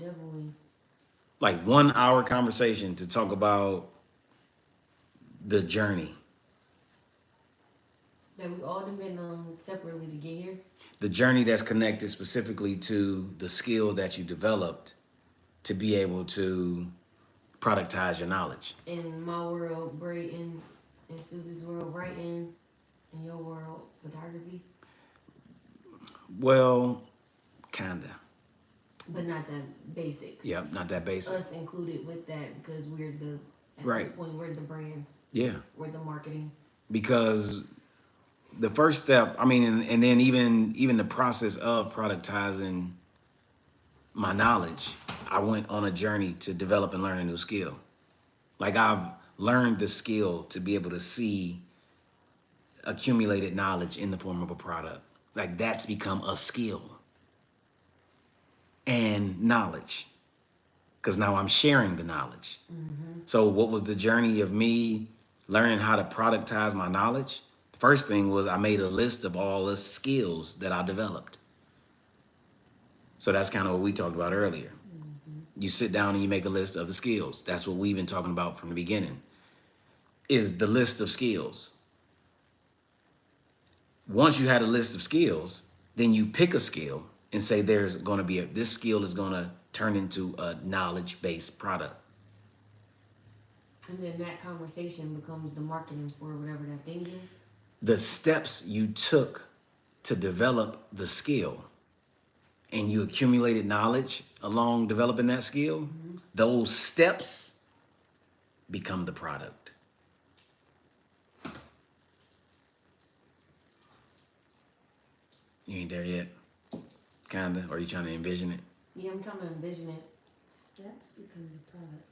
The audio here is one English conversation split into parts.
definitely. Like 1 hour conversation to talk about the journey, That we all depend on separately to get here. the journey that's connected specifically to the skill that you developed to be able to productize your knowledge. In my world, Brayton, in Susie's world, writing, in your world, photography. Well, kinda. But not that basic. Yep, not that basic. Us included with that because we're the at Right. this point we're the brands, Yeah, we're the marketing. because the first step, I mean, and then even the process of productizing my knowledge, I went on a journey to develop and learn a new skill. Like I've learned the skill to be able to see accumulated knowledge in the form of a product. Like that's become a skill and knowledge because now I'm sharing the knowledge. So, what was the journey of me learning how to productize my knowledge? The first thing was I made a list of all the skills that I developed. So, that's kind of what we talked about earlier. You sit down and you make a list of the skills. That's what we've been talking about from the beginning. Is the list of skills. Once you had a list of skills, then you pick a skill and say there's going to be this skill is going to turn into a knowledge-based product. And then that conversation becomes the marketing for whatever that thing is. The steps you took to develop the skill and you accumulated knowledge along developing that skill, those steps become the product. You ain't there yet? Kinda? Or are you trying to envision it? Yeah, I'm trying to envision it. Steps become the product.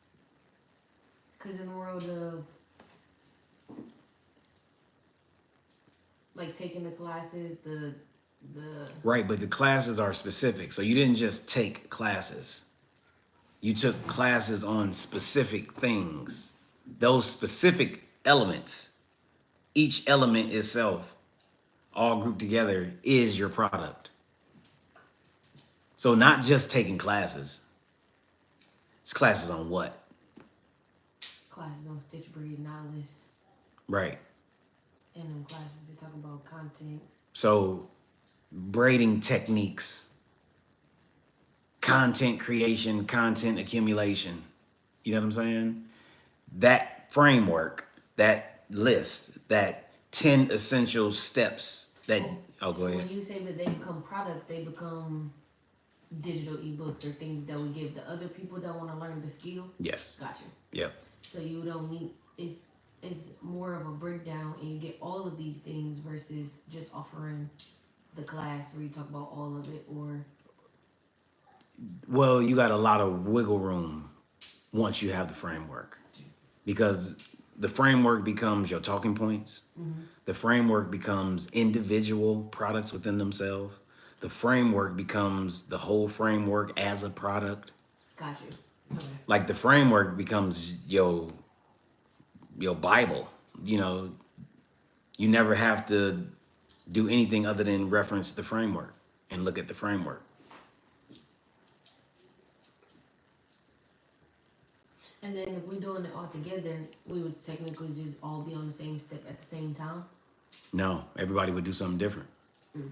Because in the world of like taking the classes, the Right, but the classes are specific. So you didn't just take classes. You took classes on specific things. Those specific elements, each element itself, all grouped together, is your product. So not just taking classes. It's classes on what? classes on Stitch Breed, Knowledge, Right. and them classes they talk about content. So braiding techniques, content creation, content accumulation. You know what I'm saying? That framework, that list, that 10 essential steps that, oh, go When ahead. you say that they become products, they become digital ebooks or things that we give to other people that want to learn the skill. Yes. Gotcha. Yep. So you don't need it's more of a breakdown, and you get all of these things versus just offering the class where you talk about all of it. Or Well, you got a lot of wiggle room once you have the framework because the framework becomes your talking points. The framework becomes individual products within themselves. The framework becomes the whole framework as a product. got you. Okay. Like the framework becomes your Bible. You know, you never have to do anything other than reference the framework and look at the framework. And then if we're doing it all together, we would technically just all be on the same step at the same time. No, everybody would do something different. Mm.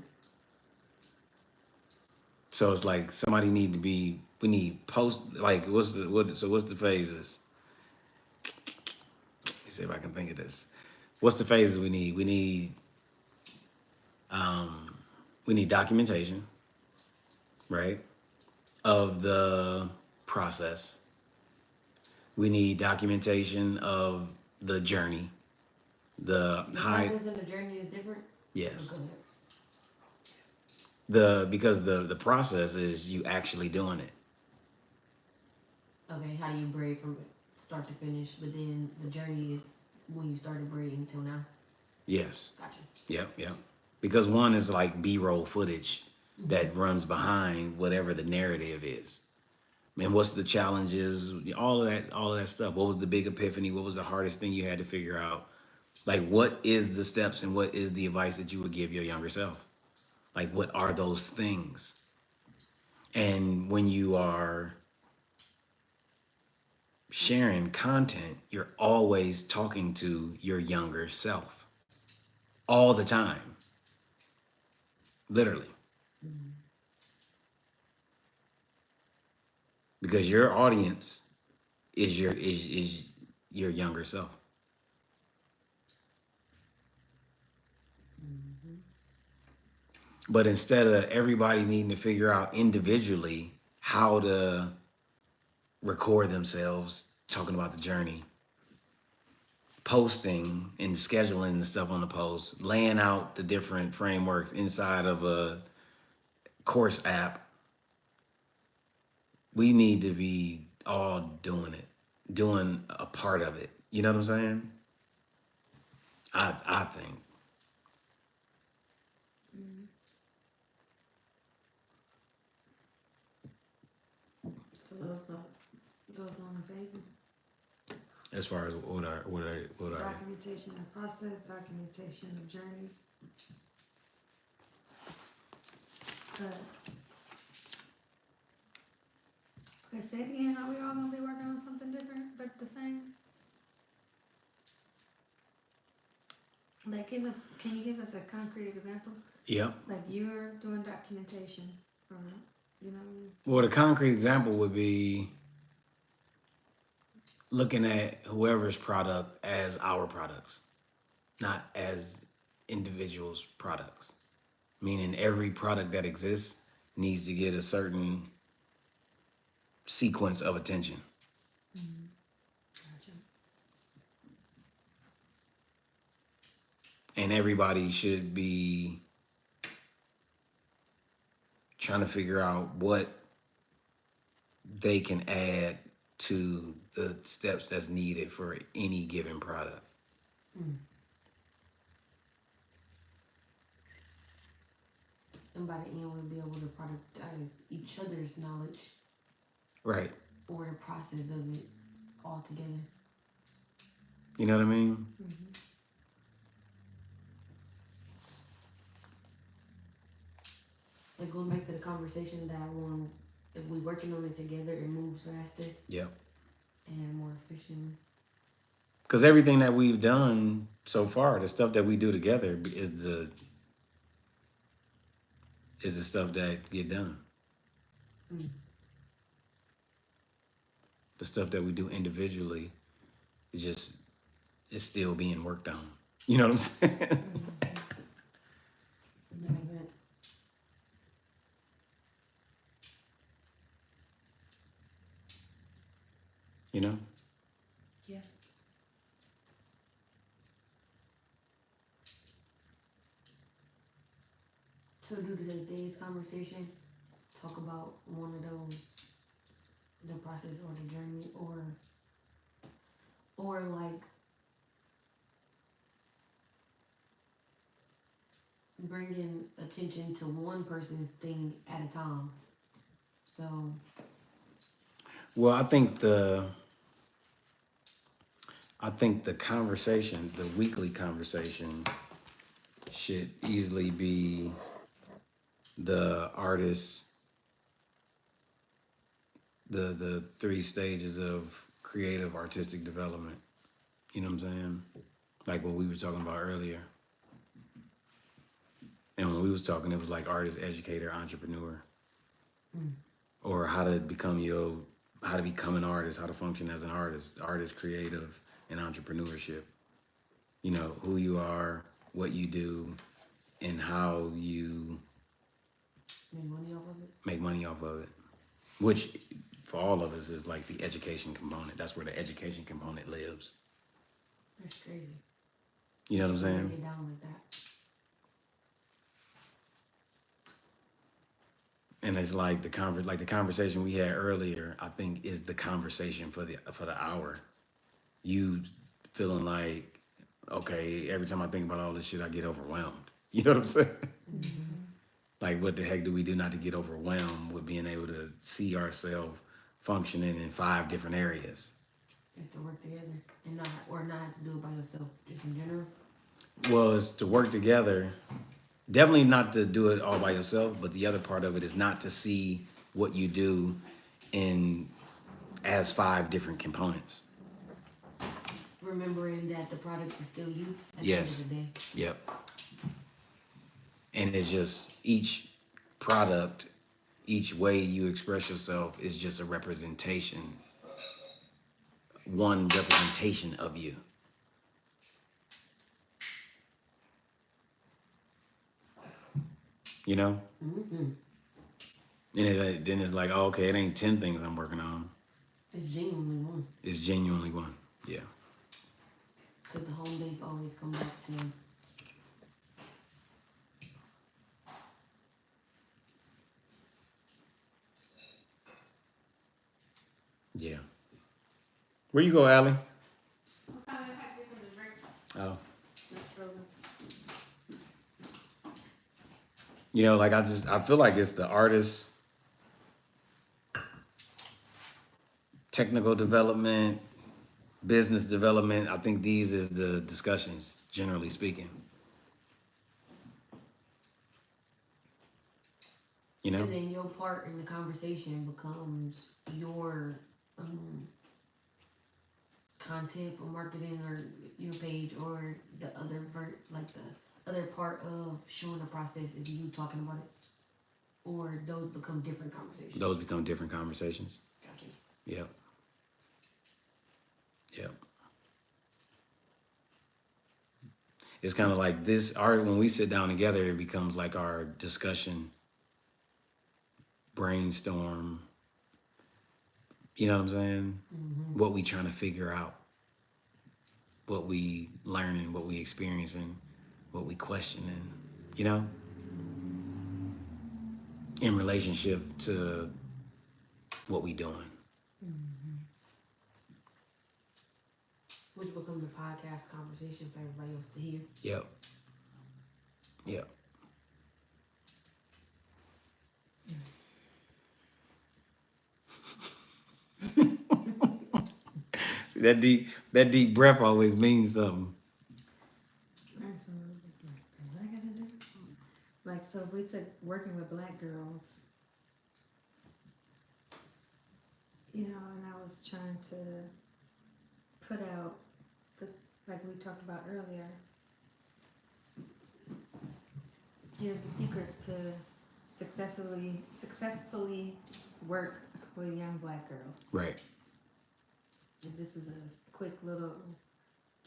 So it's like somebody need to be. We need post. Like what's the phases? Let me see if I can think of this. What's the phases we need? We need documentation, right, of the process. We need documentation of the journey, the The high. process and the journey is different. Yes. Okay. Because the process is you actually doing it. Okay, how do you braid from start to finish? But then the journey is when you started braiding till now. Yes. Gotcha. Yep. Because one is like B-roll footage that runs behind whatever the narrative is. And what's the challenges, all of that stuff. What was the big epiphany? What was the hardest thing you had to figure out? Like what is the steps and what is the advice that you would give your younger self? Like what are those things? And when you are sharing content, you're always talking to your younger self all the time, literally. Because your audience is your younger self. But instead of everybody needing to figure out individually how to record themselves talking about the journey, posting and scheduling the stuff on the post, laying out the different frameworks inside of a course app, we need to be all doing it, doing a part of it. You know what I'm saying? I think. So those on the phases. As far as what are Documentation of process, documentation of journey. Okay, say it again, are we all gonna be working on something different but the same? Like can you give us a concrete example? Yep. Like you're doing documentation from, you know? Well, the concrete example would be looking at whoever's product as our products, not as individuals' products. Meaning every product that exists needs to get a certain sequence of attention. Gotcha. And everybody should be trying to figure out what they can add to the steps that's needed for any given product. And by the end, we'll be able to productize each other's knowledge Right. or the process of it all together. You know what I mean? Like going back to the conversation that one, if we working on it together, it moves faster Yep. and more efficiently. Because everything that we've done so far, the stuff that we do together is the stuff that get done. The stuff that we do individually is still being worked on. You know what I'm saying? That makes sense. You know? Yeah. So due to today's conversation, talk about one of those, the process or the journey, or like bringing attention to one person's thing at a time. So Well, I think the conversation, the weekly conversation, should easily be the artist, the 3 stages of creative artistic development. You know what I'm saying? Like what we were talking about earlier. And when we was talking, it was like artist, educator, entrepreneur. Or how to become an artist, how to function as an artist, creative, and entrepreneurship. You know, who you are, what you do, and how you make money off of it. make money off of it. Which, for all of us, is like the education component. That's where the education component lives. That's crazy. You know what I'm Break saying? it down like that. And it's like the conversation we had earlier, I think, is the conversation for the hour. You feeling like, okay, every time I think about all this shit, I get overwhelmed. You know what I'm saying? Like, what the heck do we do not to get overwhelmed with being able to see ourselves functioning in 5 different areas? It's to work together and not have to do it by yourself, just in general. Well, it's to work together. Definitely not to do it all by yourself, but the other part of it is not to see what you do as has 5 different components. Remembering that the product is still you at Yes. the end of the day. Yep. And it's just each product, each way you express yourself is just a representation, one representation of you. You know? Mm-hmm. And then it's like, oh, okay, it ain't 10 things I'm working on. It's genuinely one. It's genuinely one. Yeah. Because the home base always come back to you. Yeah. Where you go, Allie? Oh. You know, like I feel like it's the artist, technical development, business development. I think these is the discussions, generally speaking. You know? And then your part in the conversation becomes your content for marketing or your page, or the other the other part of showing the process is you talking about it, or those become different conversations. Those become different conversations. Gotcha. Yep. Yep. It's kind of like this art, when we sit down together, it becomes like our discussion, brainstorm. You know what I'm saying? Mm-hmm. What we trying to figure out, what we learning, what we experiencing, what we questioning, you know? In relationship to what we doing. Mm-hmm. Which become the podcast conversation for everybody else to hear. Yep. Yep. See, that deep breath always means something. Absolutely. What I gotta do? Like, so if we took working with Black girls, you know, and I was trying to put out like we talked about earlier. Here's the secrets to successfully work with young Black girls. Right. And this is a quick little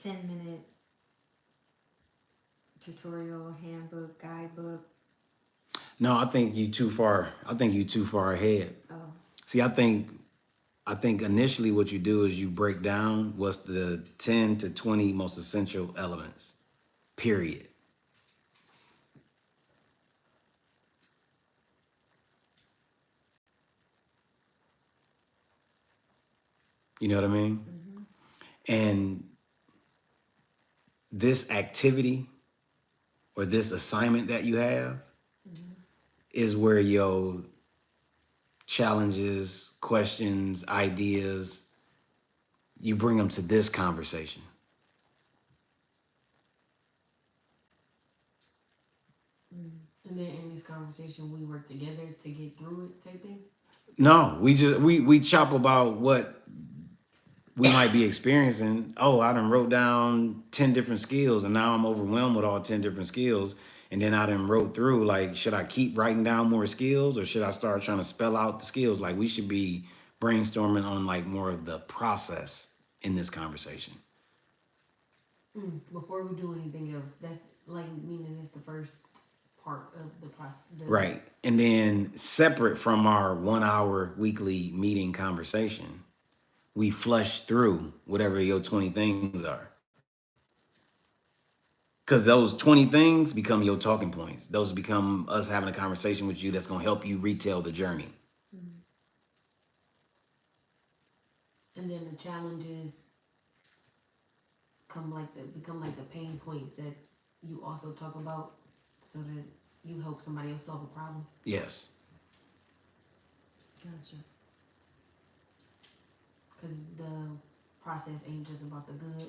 10-minute tutorial, handbook, guidebook. No, I think you too far ahead. Oh, See, I think initially what you do is you break down what's the 10 to 20 most essential elements, period. You know what I mean? mm-hmm. And this activity or this assignment that you have is where your challenges, questions, ideas, you bring them to this conversation. And then in this conversation, we work together to get through it, type thing. No, we chop about what we might be experiencing. Oh, I done wrote down 10 different skills and now I'm overwhelmed with all 10 different skills. And then I done wrote through, like, should I keep writing down more skills or should I start trying to spell out the skills? Like, we should be brainstorming on like more of the process in this conversation. Before we do anything else, that's like meaning it's the first part of the process. Right. And then separate from our 1 hour weekly meeting conversation, we flush through whatever your 20 things are. Because those 20 things become your talking points. Those become us having a conversation with you that's going to help you retell the journey. And then the challenges become like the pain points that you also talk about, so that you help somebody else solve a problem. Yes. Gotcha. Because the process ain't just about the good,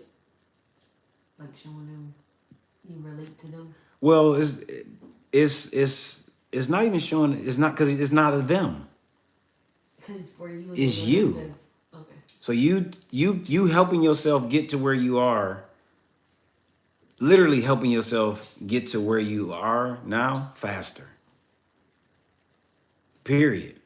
like showing them you relate to them. Well, it's not even showing. It's not because it's not of them. Because for you, It's you. Okay. So you helping yourself get to where you are, literally helping yourself get to where you are now faster. Period.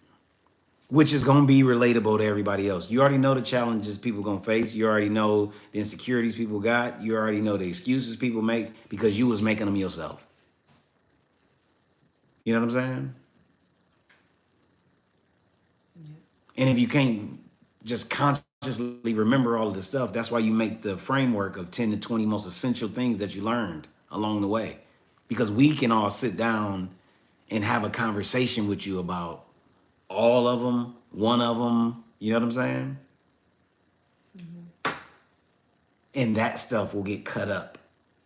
Which is gonna be relatable to everybody else. You already know the challenges people gonna face. You already know the insecurities people got. You already know the excuses people make because you was making them yourself. You know what I'm saying? And if you can't just consciously remember all of this stuff, that's why you make the framework of 10 to 20 most essential things that you learned along the way. Because we can all sit down and have a conversation with you about all of them, one of them, you know what I'm saying? And that stuff will get cut up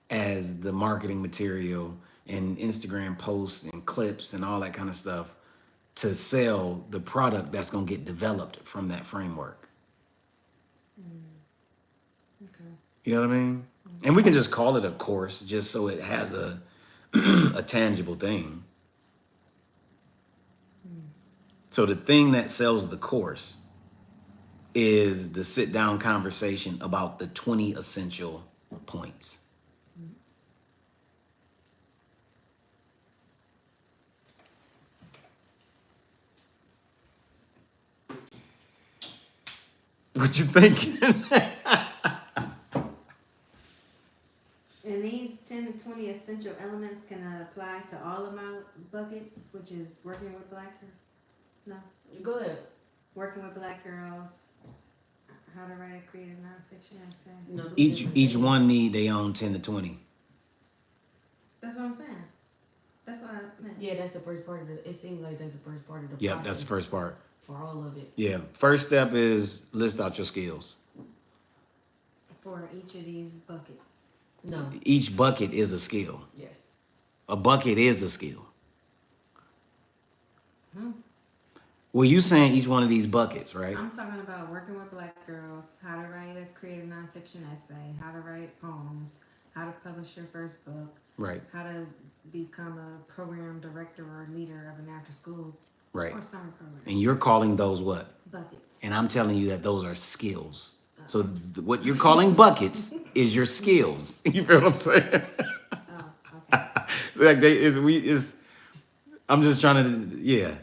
as the marketing material and Instagram posts and clips and all that kind of stuff to sell the product that's going to get developed from that framework. Okay. You know what I mean? And we can just call it a course just so it has a a tangible thing. So the thing that sells the course is the sit down conversation about the 20 essential points. What you thinking? And these 10 to 20 essential elements can apply to all of my buckets, which is working with Black girls. No, Go ahead. working with Black girls, how to write a creative nonfiction essay. No, do Each different each things. one need their own 10 to 20. That's what I'm saying. That's what I meant. Yeah, that's the first part of the. It seems like that's the first part of the. Yep, that's the process first part. for all of it. Yeah. First step is list out your skills. For each of these buckets. No. Each bucket is a skill. Yes. A bucket is a skill. Hmm. Well, you saying each one of these buckets, right? I'm talking about working with Black girls, how to write a creative nonfiction essay, how to write poems, how to publish your first book, Right, how to become a program director or leader of an after school right. or summer program. And you're calling those what? Buckets. And I'm telling you that those are skills. So what you're calling buckets is your skills. You feel what I'm saying? Oh, okay. So like I'm just trying to, yeah.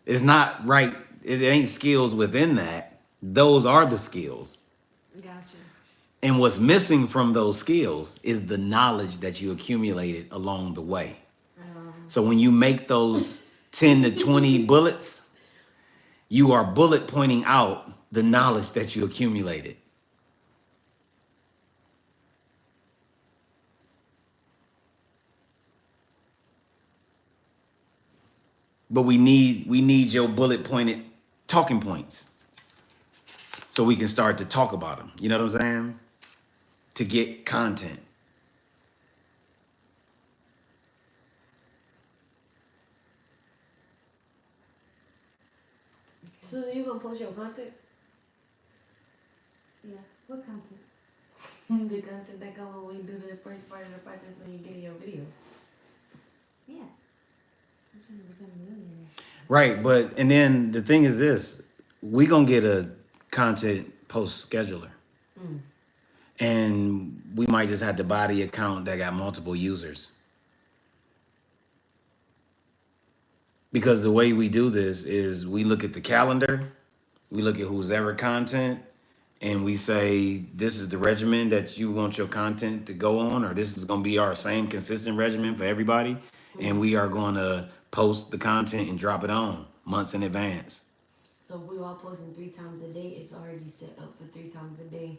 It's not right. It ain't skills within that. Those are the skills. Gotcha. And what's missing from those skills is the knowledge that you accumulated along the way. So when you make those 10 to 20 bullets, you are bullet pointing out the knowledge that you accumulated. But we need your bullet pointed talking points so we can start to talk about them. You know what I'm saying? To get content. So you gonna post your content? Yeah. What content? The content that come when we do the first part of the process when you get your videos. Yeah. I'm trying to become a millionaire. Right, but and then the thing is this, we gonna get a content post scheduler. And we might just have to buy the account that got multiple users. Because the way we do this is we look at the calendar, we look at who's ever content, and we say, this is the regimen that you want your content to go on, or this is gonna be our same consistent regimen for everybody. And we are gonna post the content and drop it on months in advance. So if we all posting 3 times a day, it's already set up for 3 times a day.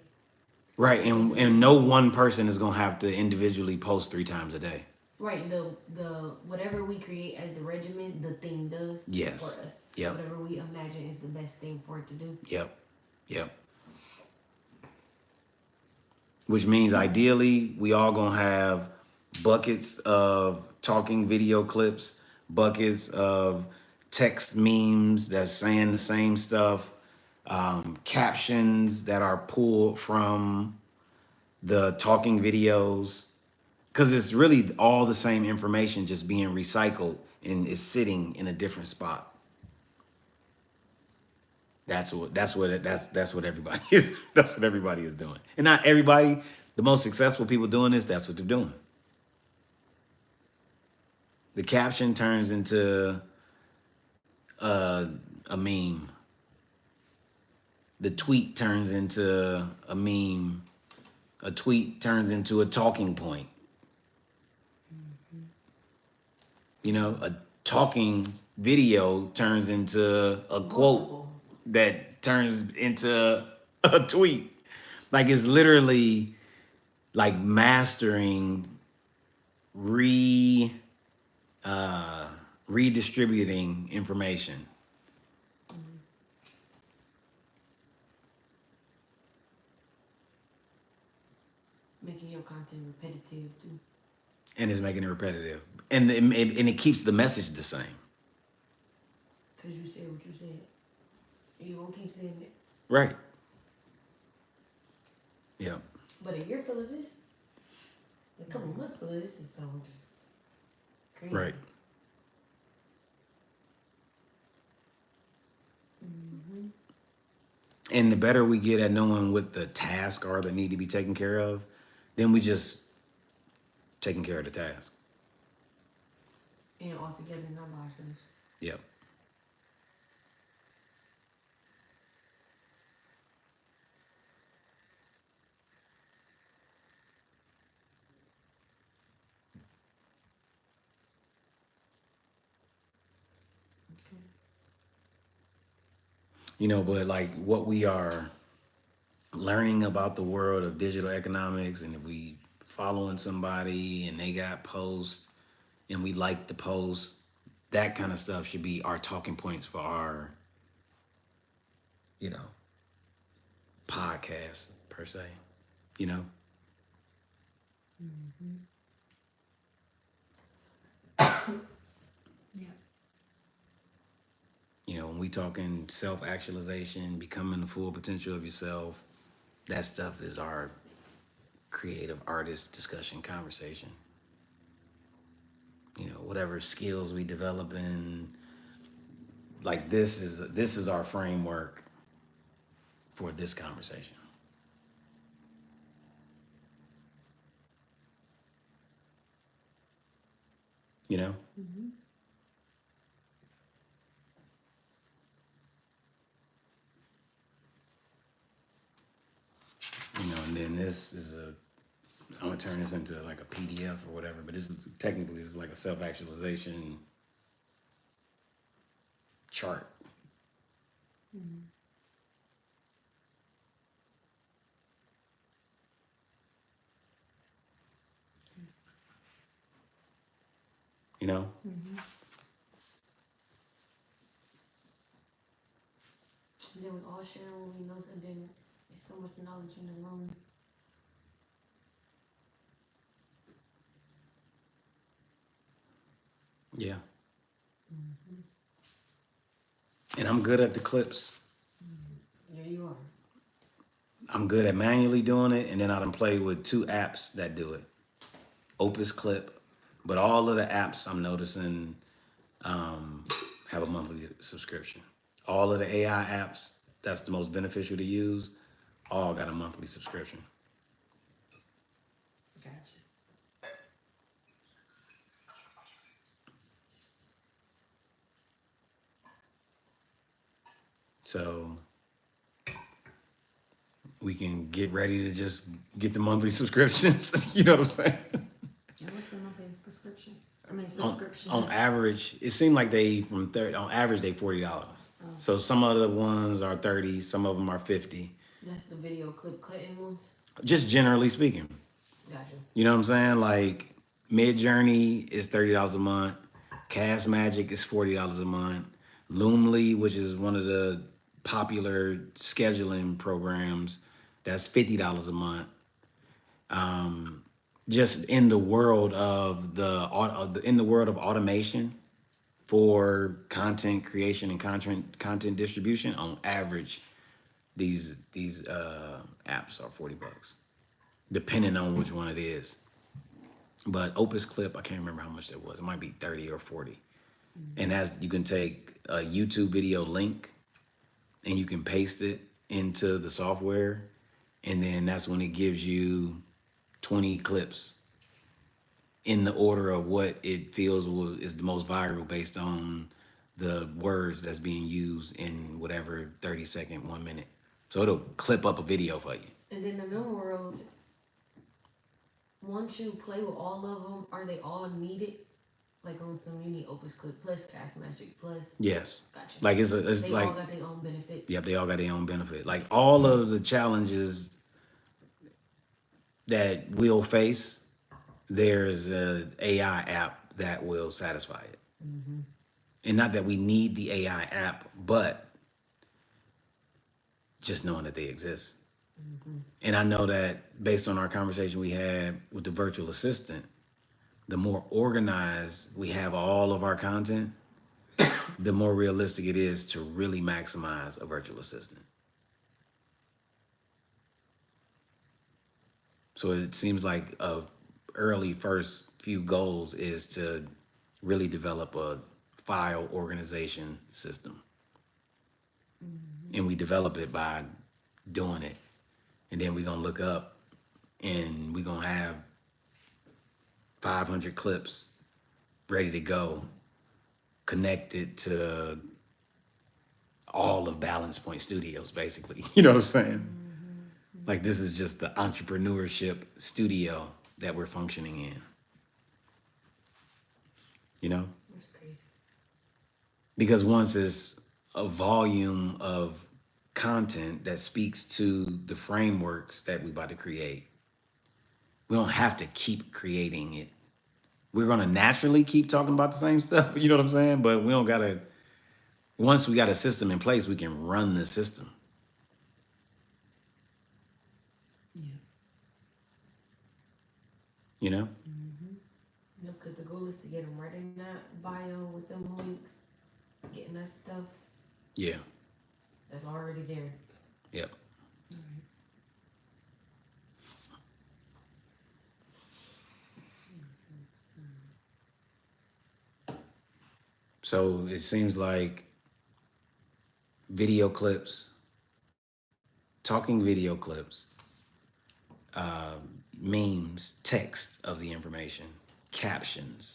Right, and no one person is gonna have to individually post 3 times a day. Right, the whatever we create as the regimen, the thing does Yes. for us. Yep. Whatever we imagine is the best thing for it to do. Yep. Which means ideally we all gonna have buckets of talking video clips, buckets of text memes that's saying the same stuff, captions that are pulled from the talking videos, because it's really all the same information just being recycled and is sitting in a different spot. That's what everybody is. That's what everybody is doing, and not everybody. The most successful people doing this, that's what they're doing. The caption turns into a meme. The tweet turns into a meme. A tweet turns into a talking point. You know, a talking video turns into a quote Multiple. that turns into a tweet. Like it's literally like mastering redistributing information. Making your content repetitive too. And it's making it repetitive. And it keeps the message the same. Cause you said what you said. You won't keep saying it. Right. Yeah. But a year full of this, a couple months full of this is so crazy. Right. Mm-hmm. And the better we get at knowing what the tasks are that need to be taken care of, then we just taking care of the task. And all together, not by ourselves. Yep. Okay. You know, but like what we are learning about the world of digital economics, and if we following somebody and they got posts and we like the post, that kind of stuff should be our talking points for our, you know, podcast per se, you know? Mm-hmm. Yeah. You know, when we talking self-actualization, becoming the full potential of yourself, that stuff is our creative artist discussion conversation. You know, whatever skills we develop in, like this is our framework for this conversation. You know? Mm-hmm. You know, and then this is I'm gonna turn this into like a PDF or whatever, but this is technically like a self-actualization chart. Mm-hmm. You know? Mm-hmm. And then we all share what we know, and then there's so much knowledge in the room. Yeah. Mm-hmm. And I'm good at the clips. Yeah, you are. I'm good at manually doing it, and then I done play with 2 apps that do it. Opus Clip, but all of the apps I'm noticing have a monthly subscription. All of the AI apps that's the most beneficial to use, all got a monthly subscription. Gotcha. So we can get ready to just get the monthly subscriptions. You know what I'm saying? And what's the monthly prescription? I mean On, subscription. on average, it seemed like they from 30. On average, they $40. Oh. So some of the ones are 30, some of them are 50. That's the video clip cutting ones. Just generally speaking, Gotcha. you know what I'm saying? Like Midjourney is $30 a month. Cast Magic is $40 a month. Loomly, which is one of the popular scheduling programs, that's $50 a month. Just in the world of in the world of automation for content creation and content distribution, on average, these apps are $40, depending on which one it is. But Opus Clip, I can't remember how much it was. It might be 30 or 40. And that's, you can take a YouTube video link and you can paste it into the software, and then that's when it gives you 20 clips in the order of what it feels is the most viral based on the words that's being used in whatever 30-second, 1 minute. So it'll clip up a video for you. And then the new world, once you play with all of them, are they all needed? Like on some, you need Opus Clip plus Cast Magic plus. Yes. Gotcha. Like it's they like all got their own benefits. Yep, they all got their own benefit. Like all of the challenges that we'll face, there's a AI app that will satisfy it. Mm-hmm. And not that we need the AI app, but just knowing that they exist. Mm-hmm. And I know that based on our conversation we had with the virtual assistant, the more organized we have all of our content, the more realistic it is to really maximize a virtual assistant. So it seems like a early first few goals is to really develop a file organization system. Mm-hmm. And we develop it by doing it. And then we're going to look up and we're going to have 500 clips ready to go, connected to all of Balance Point Studios, basically. You know what I'm saying? Mm-hmm. Like this is just the entrepreneurship studio that we're functioning in. You know? That's crazy. Because once it's a volume of content that speaks to the frameworks that we're about to create, we don't have to keep creating it. We're going to naturally keep talking about the same stuff, you know what I'm saying? But we don't got to, once we got a system in place, we can run the system. Yeah. You know? Mm-hmm. You know, because the goal is to get them right in that bio with them links, getting that stuff. Yeah. That's already there. Yep. All right. So it seems like video clips, talking video clips, memes, text of the information, captions,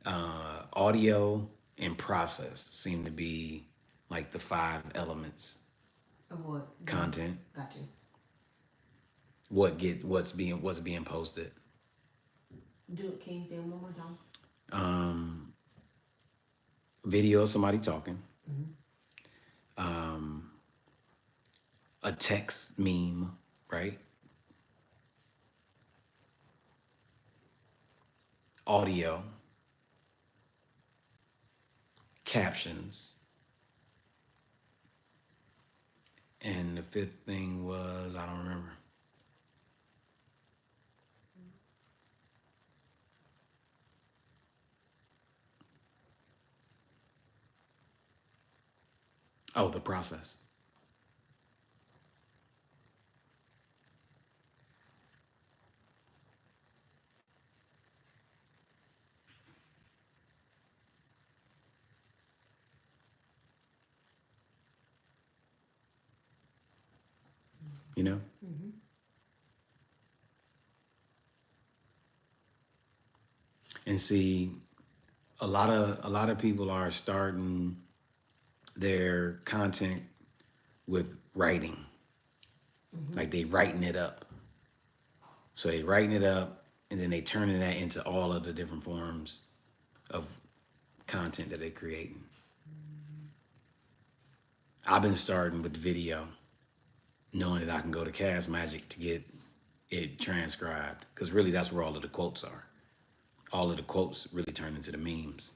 audio, and process seem to be like the 5 elements. Of what? Content. Gotcha. What's being posted. Do it. Can you say it one more time? Video of somebody talking. Mm-hmm. A text meme, right? Audio, captions, and the 5th thing was, I don't remember. Oh, the process. You know? Mm-hmm. And see, a lot of people are starting their content with writing. Mm-hmm. Like they writing it up. So they writing it up and then they turning that into all of the different forms of content that they creating. Mm-hmm. I've been starting with video, knowing that I can go to Cast Magic to get it transcribed. Because really that's where all of the quotes are. All of the quotes really turn into the memes.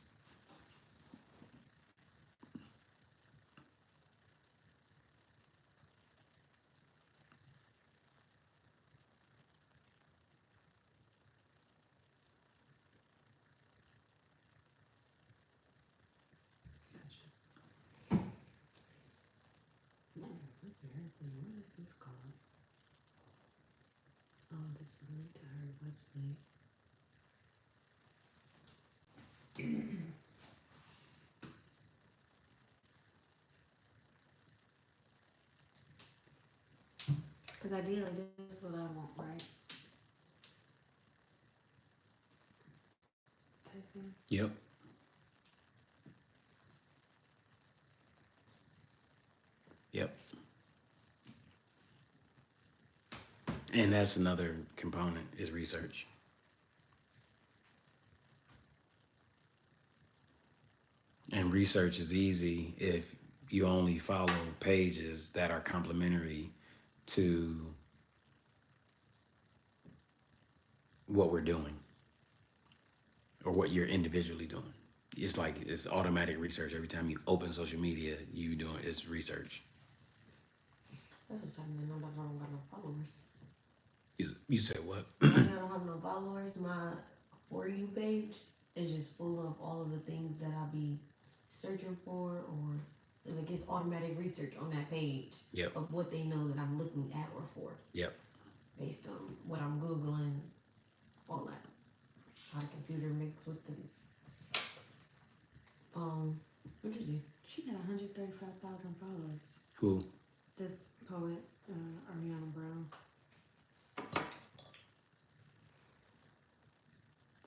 What is this called? Oh, this is a link to her website. Cause ideally, this is what I want, right? Type in. Yep. Yep. And that's another component is research. And research is easy if you only follow pages that are complementary to what we're doing or what you're individually doing. It's like it's automatic research. Every time you open social media, you doing it's research. That's what's happening. I don't got no followers. You said what? I don't have no followers. My For You page is just full of all of the things that I be searching for, or like it's automatic research on that page Yep. of what they know that I'm looking at or for. Yep. Based on what I'm Googling, all that. How the computer mix with the what you see? She got 135,000 followers. Who? This poet, Ariana Brown.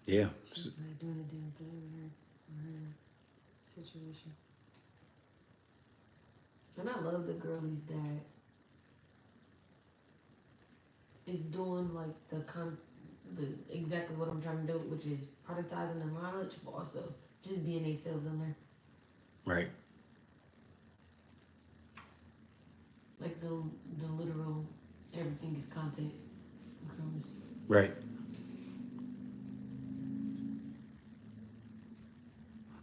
Yeah. She's like doing a damn thing with her situation. And I love the girlies that is doing like the exactly what I'm trying to do, which is productizing the knowledge, but also just being themselves in there. Right. Like the literal everything is content. Right.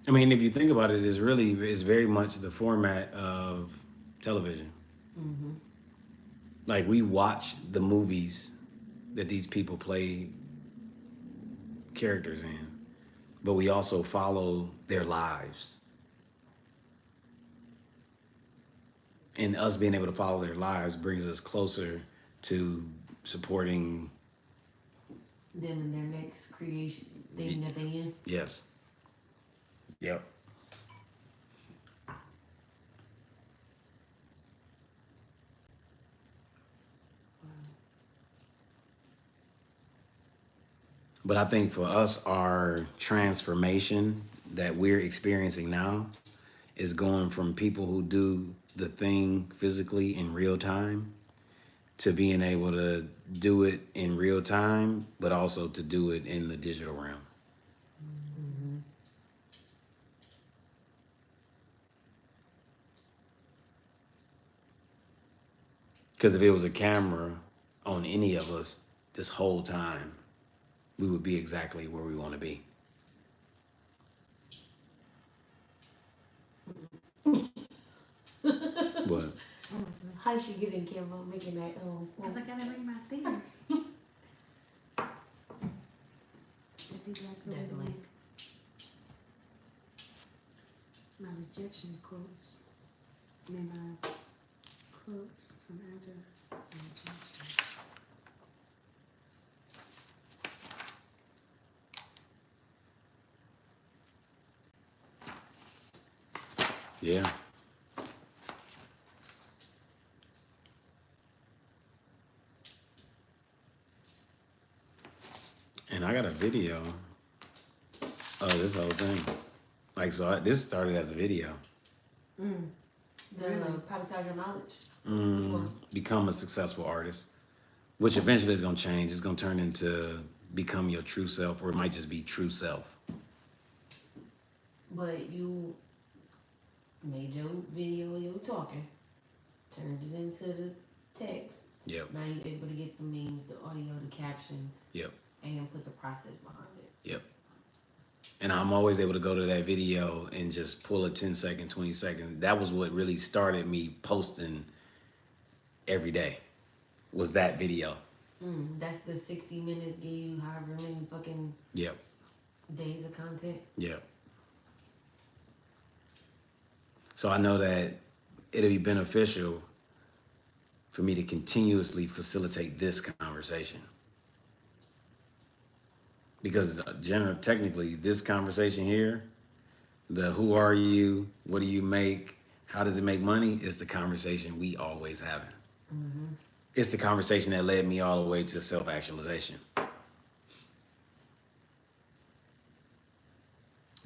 I mean, if you think about it, it's very much the format of television. Mm-hmm. Like we watch the movies that these people play characters in, but we also follow their lives. And us being able to follow their lives brings us closer to supporting. Them and their next creation thing that they in. Yes. Yep. But I think for us, our transformation that we're experiencing now is going from people who do the thing physically in real time to being able to do it in real time, but also to do it in the digital realm. Mm-hmm. Because if it was a camera on any of us this whole time, we would be exactly where we want to be. What? How she get in camera making that Cause I gotta bring my things. Get these lights over the Definitely. link. My rejection quotes. I mean my quotes from after rejection. Yeah. And I got a video of this whole thing. Like, so this started as a video. the productize your knowledge. Become a successful artist, which eventually is going to change. It's going to turn into become your true self, or it might just be true self. But you made your video and you were talking, turned it into the text. Yep. Now you're able to get the memes, the audio, the captions. Yep. And put the process behind it. Yep. And I'm always able to go to that video and just pull a 10-second, 20-second. That was what really started me posting every day, was that video. That's the 60 minutes give you however many fucking Yep. days of content. Yep. So I know that it'll be beneficial for me to continuously facilitate this conversation. Because technically, this conversation here, the who are you, what do you make, how does it make money, is the conversation we always having. it's the conversation that led me all the way to self-actualization.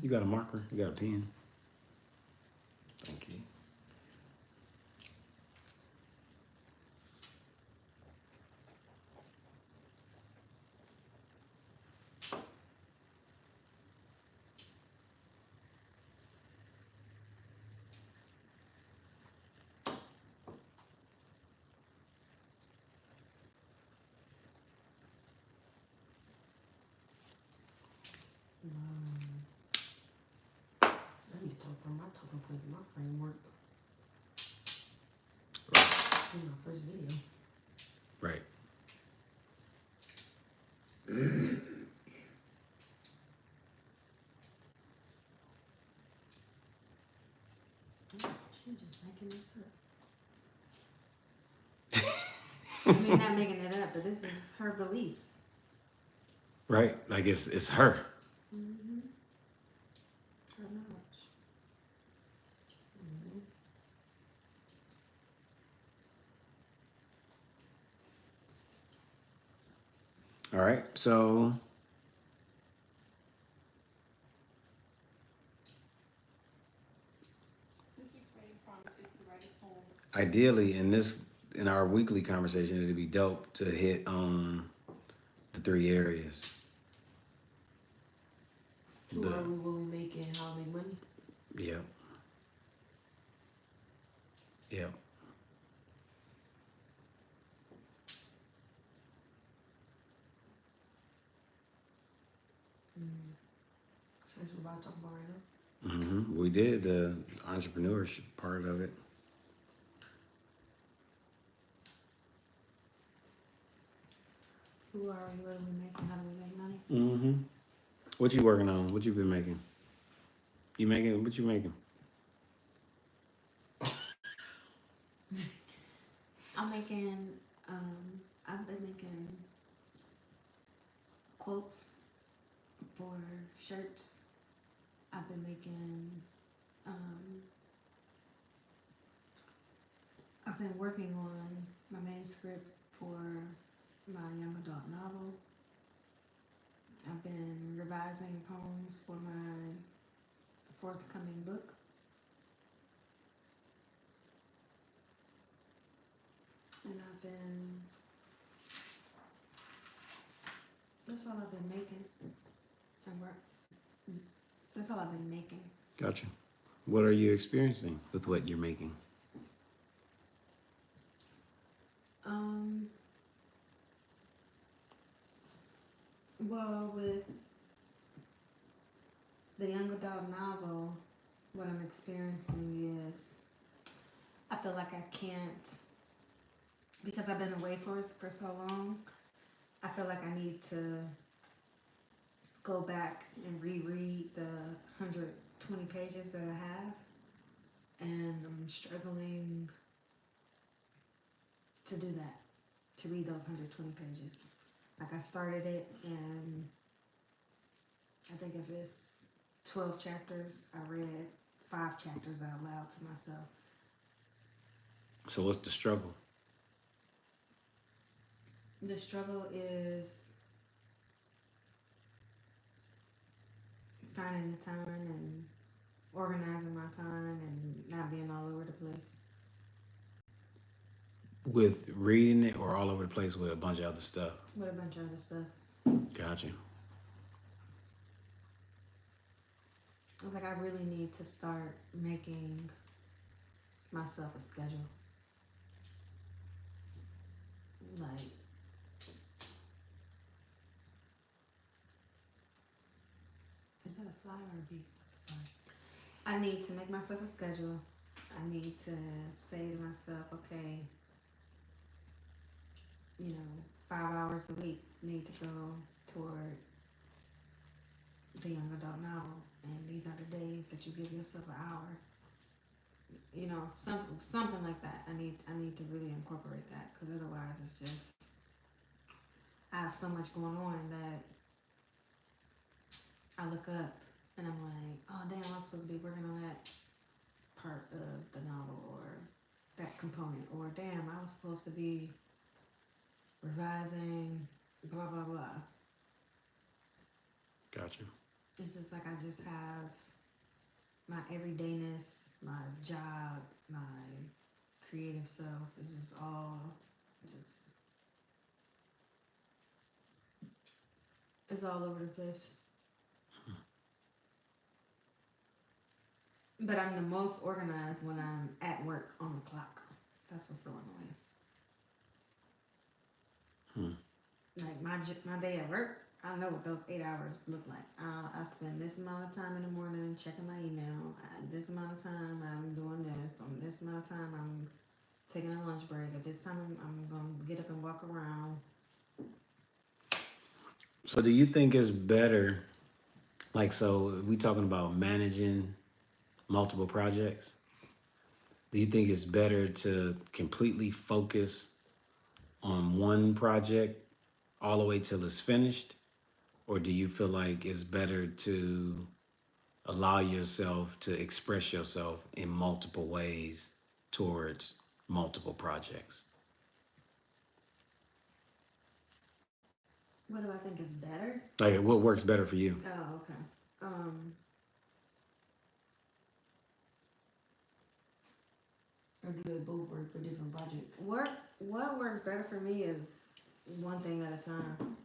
You got a marker? You got a pen? Thank you. I need to talk from my talking points in my framework. Right. In my first video. Right. She just making this up. I mean, not making it up, but this is her beliefs. Right. Like it's her. Mm-hmm. Her knowledge. All right. So ideally in our weekly conversation, it'd be dope to hit on the 3 areas. Who are we, what we make, and how we make money? Yep. Yep. So that's what we're about to talk about right now. Mm-hmm. We did the entrepreneurship part of it. Who are we? What do we make? And how do we make money? Mm-hmm. What you working on? What you been making? You making? What you making? I'm making. I've been making quotes for shirts. I've been making. I've been working on my manuscript for my young adult novel. I've been revising poems for my forthcoming book. And that's all I've been making. That's all I've been making. Gotcha. What are you experiencing with what you're making? Well, with the young adult novel, what I'm experiencing is I feel like I can't, because I've been away for so long, I feel like I need to go back and reread the 120 pages that I have, and I'm struggling to do that, to read those 120 pages. Like I started it, and I think if it's 12 chapters, I read 5 chapters out loud to myself. So what's the struggle? The struggle is finding the time and organizing my time and not being all over the place. With reading it or all over the place with a bunch of other stuff? With a bunch of other stuff. Gotcha. I was like, I really need to start making myself a schedule. Like, is that a fly or a bee? That's a fly. I need to make myself a schedule. I need to say to myself, okay, 5 hours a week need to go toward the young adult novel, and these are the days that you give yourself an hour. Something like that. I need to really incorporate that, because otherwise it's just, I have so much going on that I look up and I'm like, oh damn, I'm supposed to be working on that part of the novel or that component, or damn, I was supposed to be revising, blah blah blah. Gotcha. It's just like I just have my everydayness, my job, my creative self. It's just all just it's all over the place. But I'm the most organized when I'm at work on the clock. That's what's so annoying. Like my day at work, I know what those 8 hours look like. I spend this amount of time in the morning checking my email. This amount of time I'm doing this. On this amount of time I'm taking a lunch break. At this time I'm gonna get up and walk around. So do you think it's better, like, so we talking about managing multiple projects? Do you think it's better to completely focus on one project all the way till it's finished? Or do you feel like it's better to allow yourself to express yourself in multiple ways towards multiple projects? What do I think is better? Like, what works better for you? Oh, okay. Or do they both work for different projects? What works better for me is one thing at a time.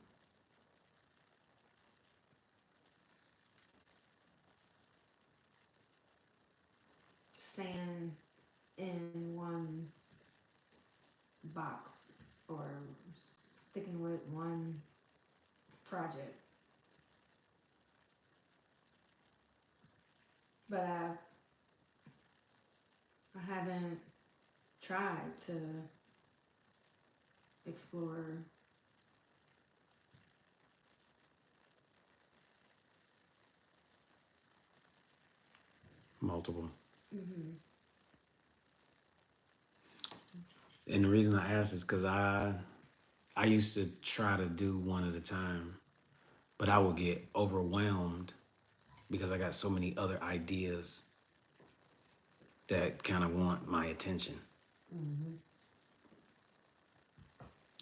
Staying in one box or sticking with one project. But I haven't tried to explore Multiple. And the reason I ask is because I used to try to do one at a time, but I would get overwhelmed because I got so many other ideas that kind of want my attention.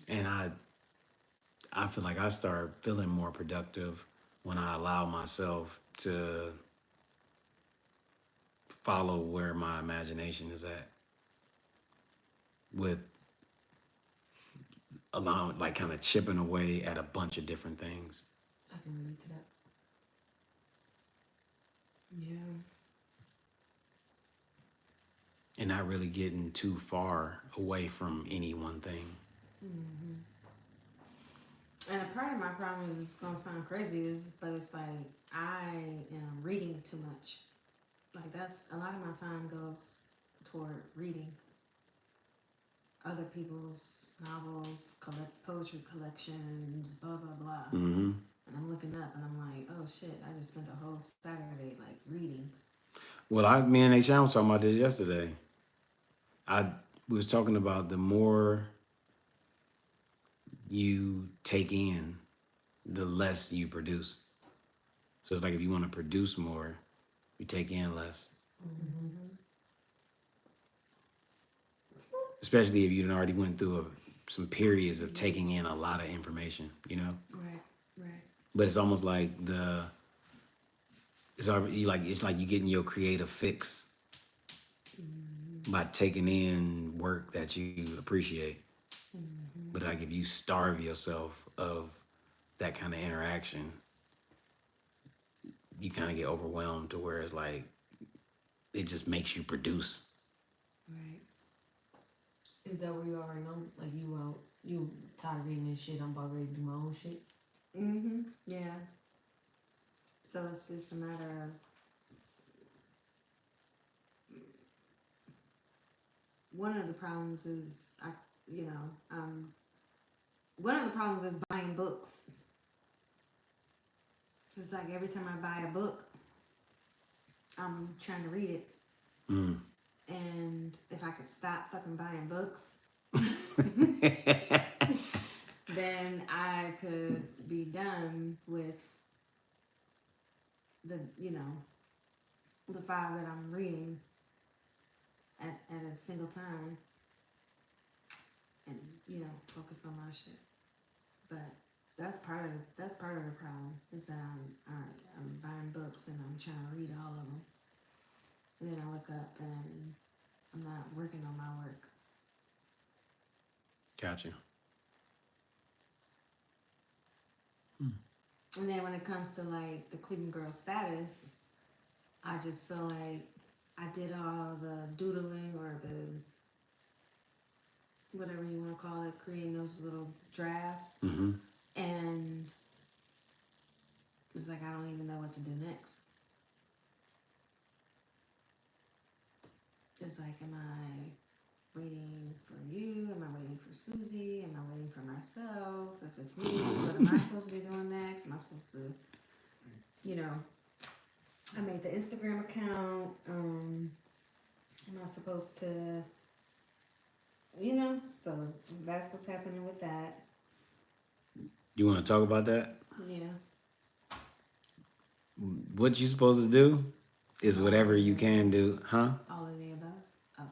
And I feel like I start feeling more productive when I allow myself to follow where my imagination is at, with allowing, like, kind of chipping away at a bunch of different things. I can relate to that. Yeah. And not really getting too far away from any one thing. And a part of my problem is, it's gonna sound crazy, but it's like I am reading too much. Like that's a lot of my time goes toward reading other people's novels, poetry collections, blah blah blah. And I'm looking up and I'm like, oh shit, I just spent a whole Saturday like reading. Well, me and H. was talking about this yesterday. We was talking about the more you take in, the less you produce. So it's like if you want to produce more, you take in less. Especially if you already went through some periods of taking in a lot of information, you know? Right. But it's almost like it's like you getting your creative fix by taking in work that you appreciate. But like if you starve yourself of that kind of interaction, you kind of get overwhelmed to where it's like it just makes you produce. Right. Is that where you are right now? Like you tired of reading this shit, I'm about ready to do my own shit? Yeah. So it's just a matter of one of the problems is one of the problems is buying books. It's like every time I buy a book, I'm trying to read it. And if I could stop fucking buying books, then I could be done with the 5 that I'm reading at a single time. And focus on my shit. But that's part of the problem is that I'm buying books and I'm trying to read all of them, and then I look up and I'm not working on my work. Gotcha. And then when it comes to like the Cleveland Girl status, I just feel like I did all the doodling or the whatever you want to call it, creating those little drafts, Mm-hmm. and it's like I don't even know what to do next. It's like, am I waiting for you? Am I waiting for Susie? Am I waiting for myself? If it's me, what am I supposed to be doing next? Am I supposed to, I made the Instagram account. Am I supposed to, so that's what's happening with that. You want to talk about that? Yeah. What you supposed to do is whatever you can do, huh? All of the above. Oh,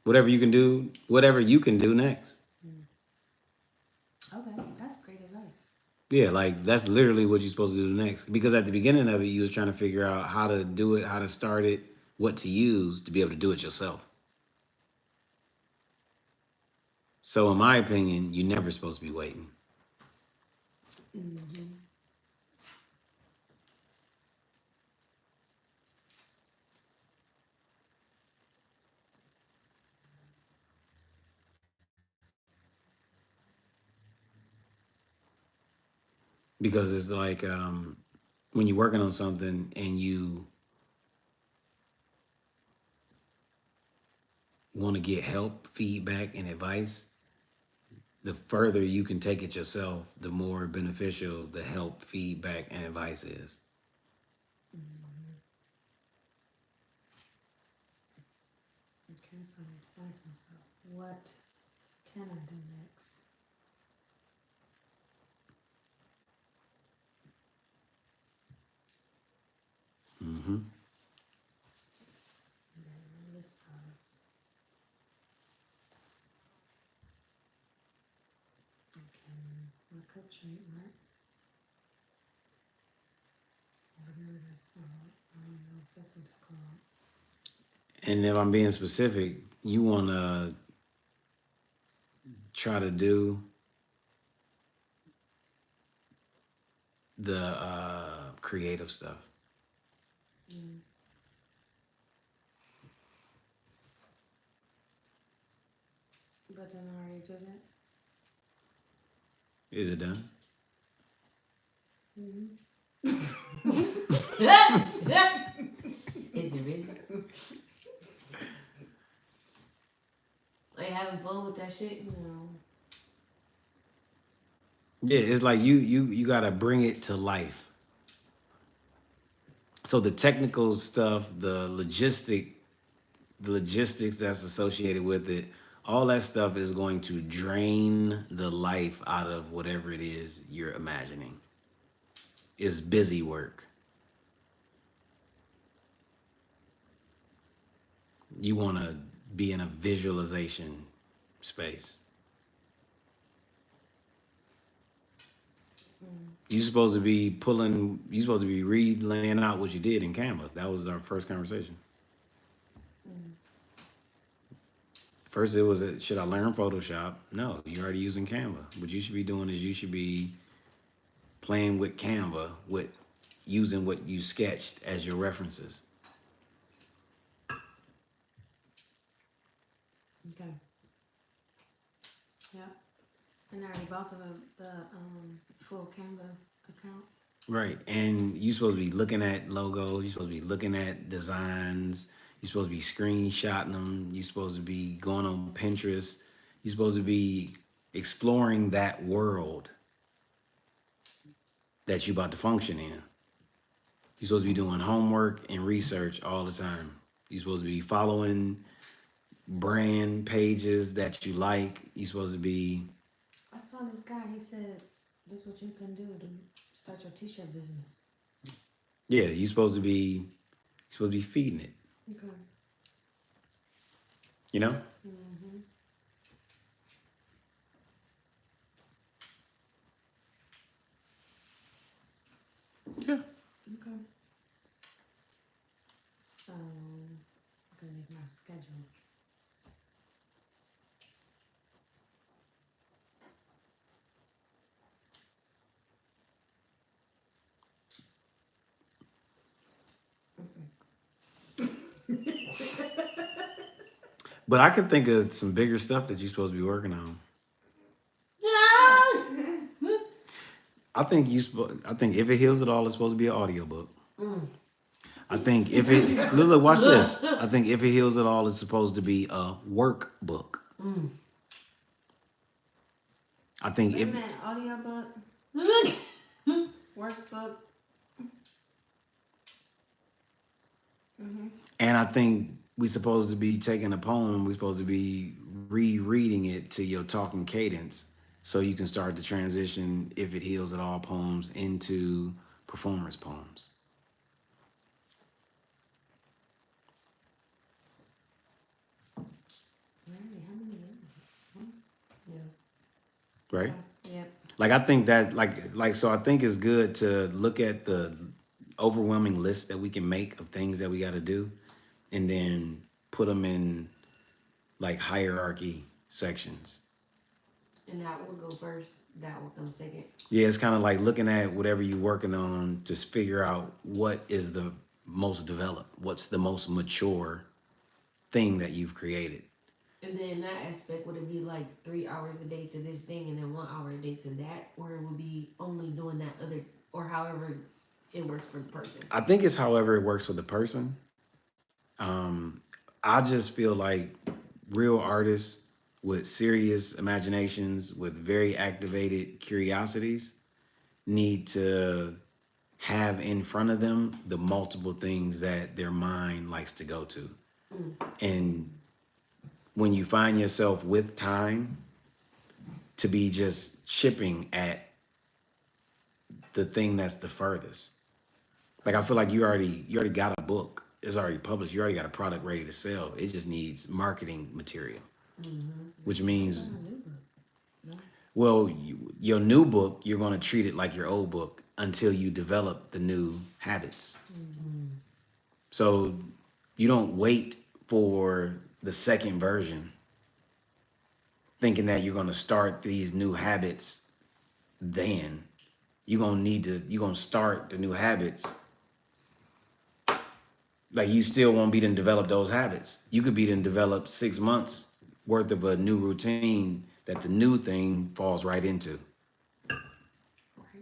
Whatever you can do next. okay. That's great advice. Yeah, like that's literally what you're supposed to do next. Because at the beginning of it, you was trying to figure out how to do it, how to start it, what to use to be able to do it yourself. So in my opinion, you're never supposed to be waiting. Mm-hmm. Because it's like when you're working on something and you want to get help, feedback, and advice, the further you can take it yourself, the more beneficial the help, feedback, and advice is. Okay, so I need to ask myself, what can I do next? Mm-hmm. And then on this side. Okay, my cup shape, right? Whatever that's called. I don't know if that's what it's called. And if I'm being specific, you want to try to do the creative stuff. Mm. But then I already did it. Is it done? Mm-hmm. Is it really? Are you having fun with that shit? No. Yeah, it's like you gotta bring it to life. So the technical stuff, the logistics that's associated with it, all that stuff is going to drain the life out of whatever it is you're imagining. It's busy work. You want to be in a visualization space. You're supposed to be laying out what you did in Canva. That was our first conversation. First, it was, should I learn Photoshop? No, you're already using Canva. What you should be doing is you should be playing with Canva, with using what you sketched as your references. Okay. Yeah. And I already bought the full Canva account. Right, and you're supposed to be looking at logos. You're supposed to be looking at designs. You're supposed to be screenshotting them. You're supposed to be going on Pinterest. You're supposed to be exploring that world that you're about to function in. You're supposed to be doing homework and research all the time. You're supposed to be following brand pages that you like. You're supposed to be... I saw this guy, he said, this is what you can do to start your t-shirt business. Yeah, you're supposed to be feeding it. Okay. You know? Mm-hmm. Okay. So I'm gonna make my schedule. But I can think of some bigger stuff that you're supposed to be working on. I think If It Heals It All is supposed to be an audiobook. I think if it look, watch this. I think If It Heals It All is supposed to be a workbook. I think Wait a if minute, audiobook, workbook. and I think we supposed to be taking a poem, we supposed to be rereading it to your talking cadence so you can start to transition If It Heals It All poems into performance poems. Really, how many? Yeah. Right? Yep. Like I think that so I think it's good to look at the overwhelming list that we can make of things that we got to do and then put them in like hierarchy sections. And that will go first. That will come second. Yeah, it's kind of like looking at whatever you're working on to figure out what is the most developed, what's the most mature thing that you've created. And then in that aspect, would it be like 3 hours a day to this thing and then 1 hour a day to that? Or it would be only doing that other, or however it works for the person? I think it's however it works for the person. I just feel like real artists with serious imaginations, with very activated curiosities, need to have in front of them the multiple things that their mind likes to go to. And when you find yourself with time to be just chipping at the thing that's the furthest. Like I feel like you already got a book. It's already published. You already got a product ready to sell. It just needs marketing material, which means, well, your new book, you're going to treat it like your old book until you develop the new habits. So you don't wait for the second version thinking that you're going to start these new habits then. You're going to start the new habits. Like you still won't be to develop those habits. You could be to develop 6 months worth of a new routine that the new thing falls right into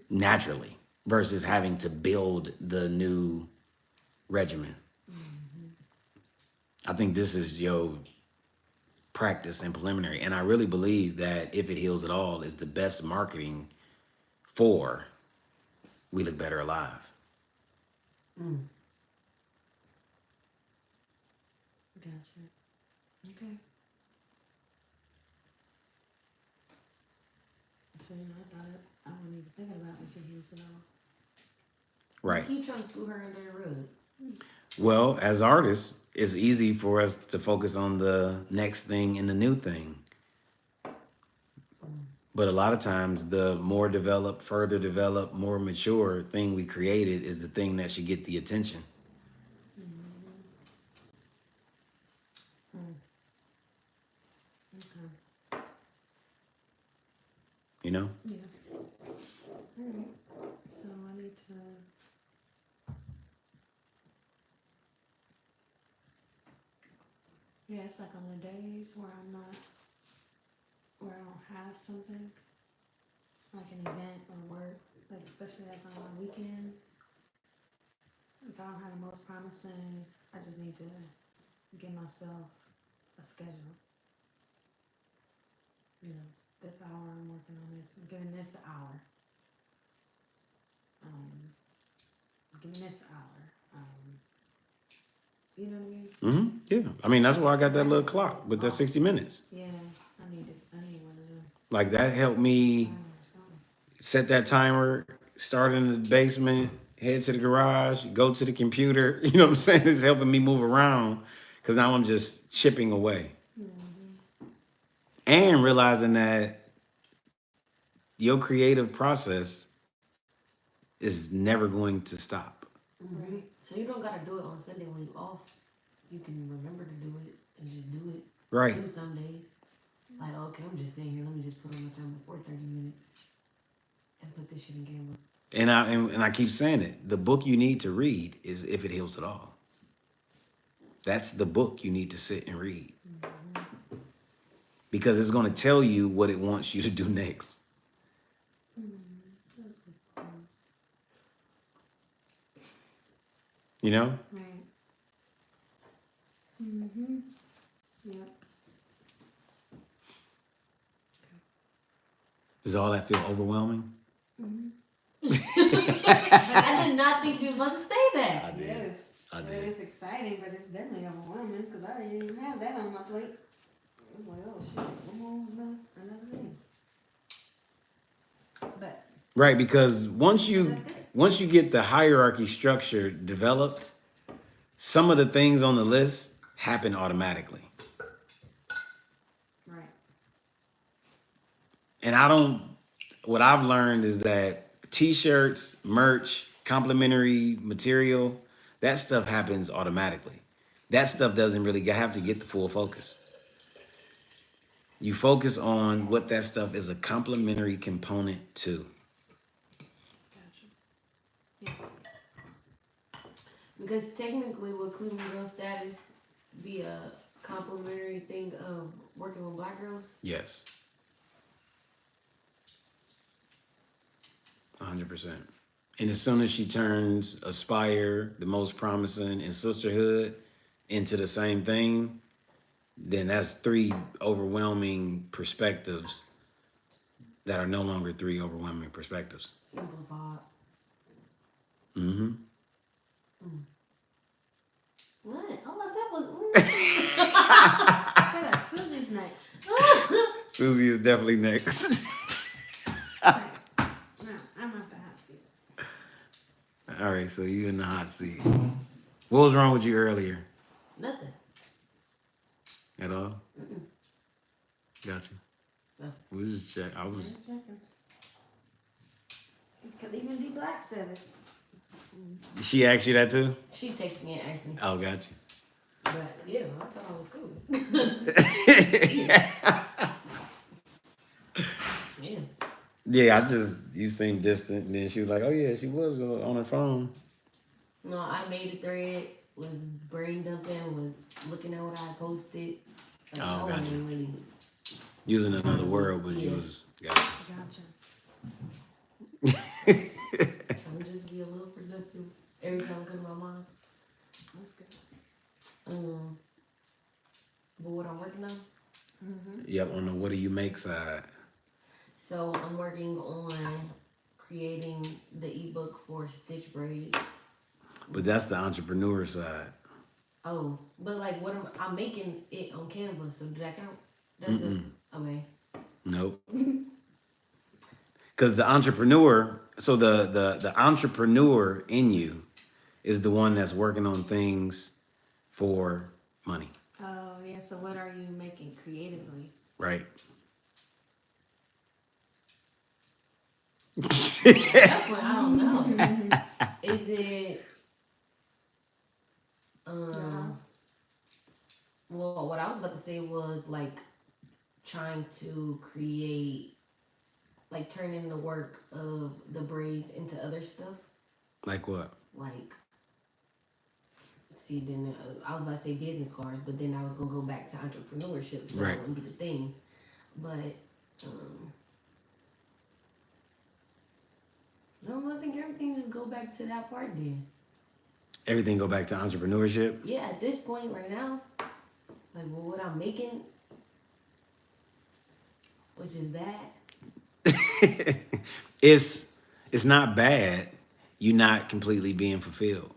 naturally versus having to build the new regimen. I think this is your practice and preliminary. And I really believe that If It Heals It All is the best marketing for We Look Better Alive. Gotcha. Okay. So I thought I wasn't even thinking about If It Heals It All. Right. Keep trying to scoot her under the rug. Well, as artists, it's easy for us to focus on the next thing and the new thing. But a lot of times, the more developed, further developed, more mature thing we created is the thing that should get the attention. Okay. You know? Yeah. All right. So I need to. Yeah, it's like on the days where I don't have something, like an event or work, like especially like on my weekends. If I don't have the most promising, I just need to give myself a schedule. You know, this hour I'm working on this. I'm giving this an hour. I'm giving this an hour. You know what I mean? Yeah. I mean, that's why I got that little clock with that 60 minutes. Yeah, I need one of them. Like that helped me Timer or something. set that timer, start in the basement, head to the garage, go to the computer. You know what I'm saying? It's helping me move around because now I'm just chipping away. And realizing that your creative process is never going to stop. Mhm. So you don't gotta do it on Sunday when you off. You can remember to do it and just do it. Right. Do some days. Like, okay, I'm just sitting here. Let me just put on the timer for 30 minutes and put this shit in camera. And I keep saying it. The book you need to read is If It Heals It All. That's the book you need to sit and read. Because it's going to tell you what it wants you to do next. You know? Right. Mm-hmm. Yep. Does all that feel overwhelming? I did not think you were about to say that. I did. Yes. I But did. it's exciting, but it's definitely overwhelming because I didn't even have that on my plate. It's like, oh shit, one more, another thing. But Right, because once you That's good. get the hierarchy structure developed, some of the things on the list happen automatically. right. And what I've learned is that t-shirts, merch, complimentary material, that stuff happens automatically. That stuff doesn't really have to get the full focus. You focus on what that stuff is a complementary component to. Gotcha. Yeah. Because technically, would Cleveland Girl Status be a complimentary thing of working with Black girls? Yes. 100%. And as soon as she turns Aspire, the most promising, and Sisterhood into the same thing, then that's 3 overwhelming perspectives that are no longer 3 overwhelming perspectives. Simplified. Mm-hmm. What? All I said was. Shut up. Susie's next. Susie is definitely next. Right. No, I'm at the hot seat. All right, so you in the hot seat. What was wrong with you earlier? Nothing. At all? Mm-mm. Got you. No. We was just check. I was. Because even D Black said it. She asked you that too? She texted me and asked me. Oh, got you. But yeah, I thought I was cool. Yeah. Yeah, you seemed distant. And then she was like, oh, yeah, she was on her phone. No, I made a thread, was brain dumping, was looking at what I posted. Like, Oh, I gotcha. wasn't really. Using another word, but you Yeah. was. Got Gotcha. you. I'm just be a little productive every time it comes to my mind. That's good. But what I'm working on? Mm-hmm. Yep, on the what do you make side. So I'm working on creating the ebook for Stitch Braids. But that's the entrepreneur side. Oh, but like what I'm making it on Canva, so did that count? That's okay. Nope. Because the entrepreneur, so the entrepreneur in you is the one that's working on things for money, Oh, yeah. So what are you making creatively? right? At that point, I don't know. Is it Your house? well, what I was about to say was like trying to create, like turning the work of the braids into other stuff. Like what? Like, see, then I was about to say business cards, but then I was gonna go back to entrepreneurship, so Right. that wouldn't be the thing. But no, I think everything just go back to that part then. Everything go back to entrepreneurship. Yeah, at this point right now, like well, what I'm making, which is bad. It's not bad. You're not completely being fulfilled.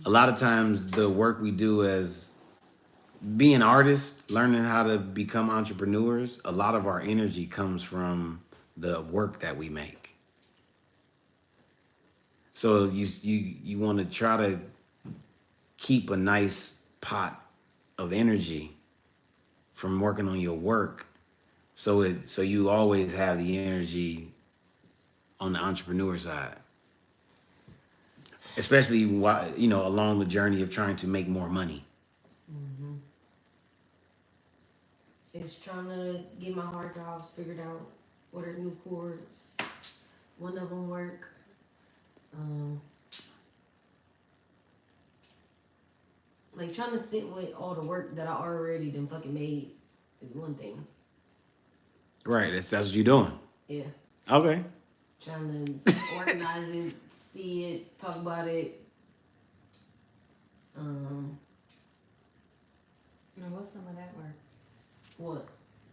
A lot of times the work we do as being artists, learning how to become entrepreneurs, a lot of our energy comes from the work that we make. So you want to try to keep a nice pot of energy from working on your work, so you always have the energy on the entrepreneur side. especially while, you know, along the journey of trying to make more money. It's trying to get my hard drives figured out. Order new cords. One of them work. Um, like trying to sit with all the work that I already done fucking made is one thing. Right. That's what you're doing. Yeah. Okay. Trying to organize it, see it, talk about it. Now, what's some of that work What?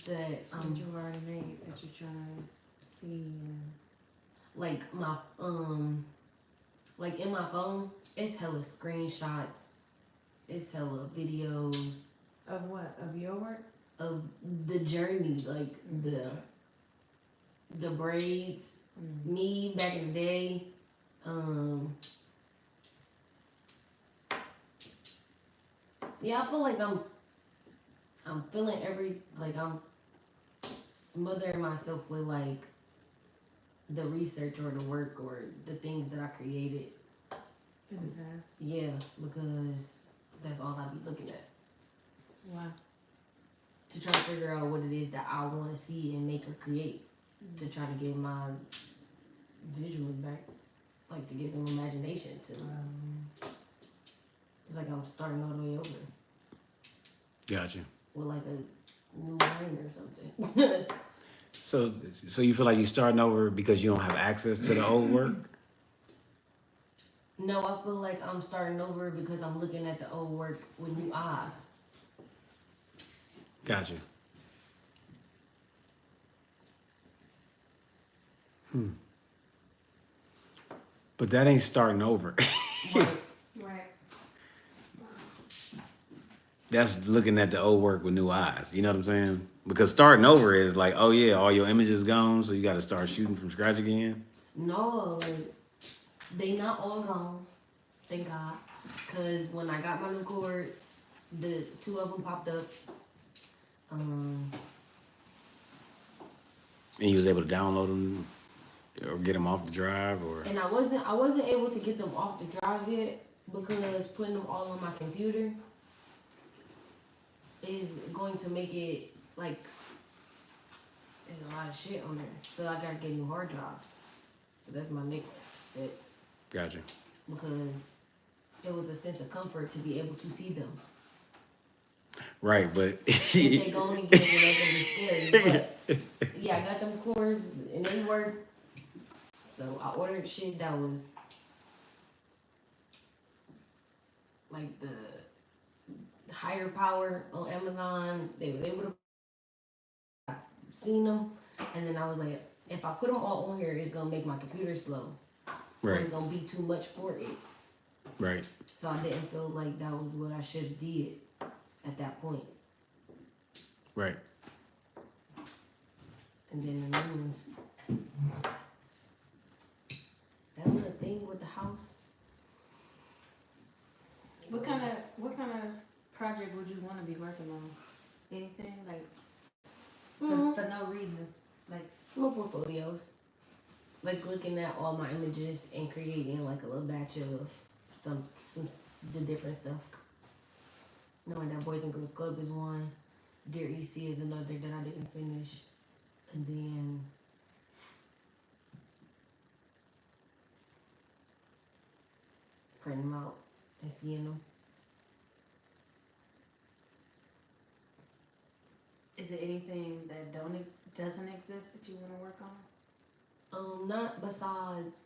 That that you already made that you're trying to see? like my like in my phone, it's hella screenshots, it's hella videos Of what? Of your work? of the journey, like the braids, me back in the day. Yeah, I feel like I'm feeling I'm smothering myself with like the research or the work or the things that I created. In the past. Yeah, because that's all I be looking at. Wow. To try to figure out what it is that I want to see and make or create. To try to get my visuals back. Like to get some imagination to. It's like I'm starting all the way over. Gotcha. With like a new brain or something. So you feel like you're starting over because you don't have access to the old work? No, I feel like I'm starting over because I'm looking at the old work with new eyes. Gotcha. But that ain't starting over. Right. Right. That's looking at the old work with new eyes. You know what I'm saying? Because starting over is like, oh yeah, all your images gone, so you got to start shooting from scratch again. No, like they not all gone. Thank God. Cause when I got my new cords, the two of them popped up. And you was able to download them or get them off the drive, or And I wasn't able to get them off the drive yet because putting them all on my computer is going to make it like there's a lot of shit on there. So I gotta get new hard drives. So that's my next step gotcha. because it was a sense of comfort to be able to see them. Right, but If they go and get it, that's gonna be scary. But yeah, I got them cords and they work. So I ordered shit that was like the higher power on Amazon. They was able to seen them, and then I was like, if I put them all on here, it's gonna make my computer slow. Or right, it's gonna be too much for it. right. So I didn't feel like that was what I should have did at that point. Right. And then the new ones. That little thing with the house. What kind of project would you want to be working on? Anything like for no reason, like More portfolios. Like looking at all my images and creating like a little batch of some the different stuff. Knowing that Boys and Girls Club is one. Dear EC is another that I didn't finish. And then printing them out and seeing them. is it anything that doesn't exist that you want to work on? Not besides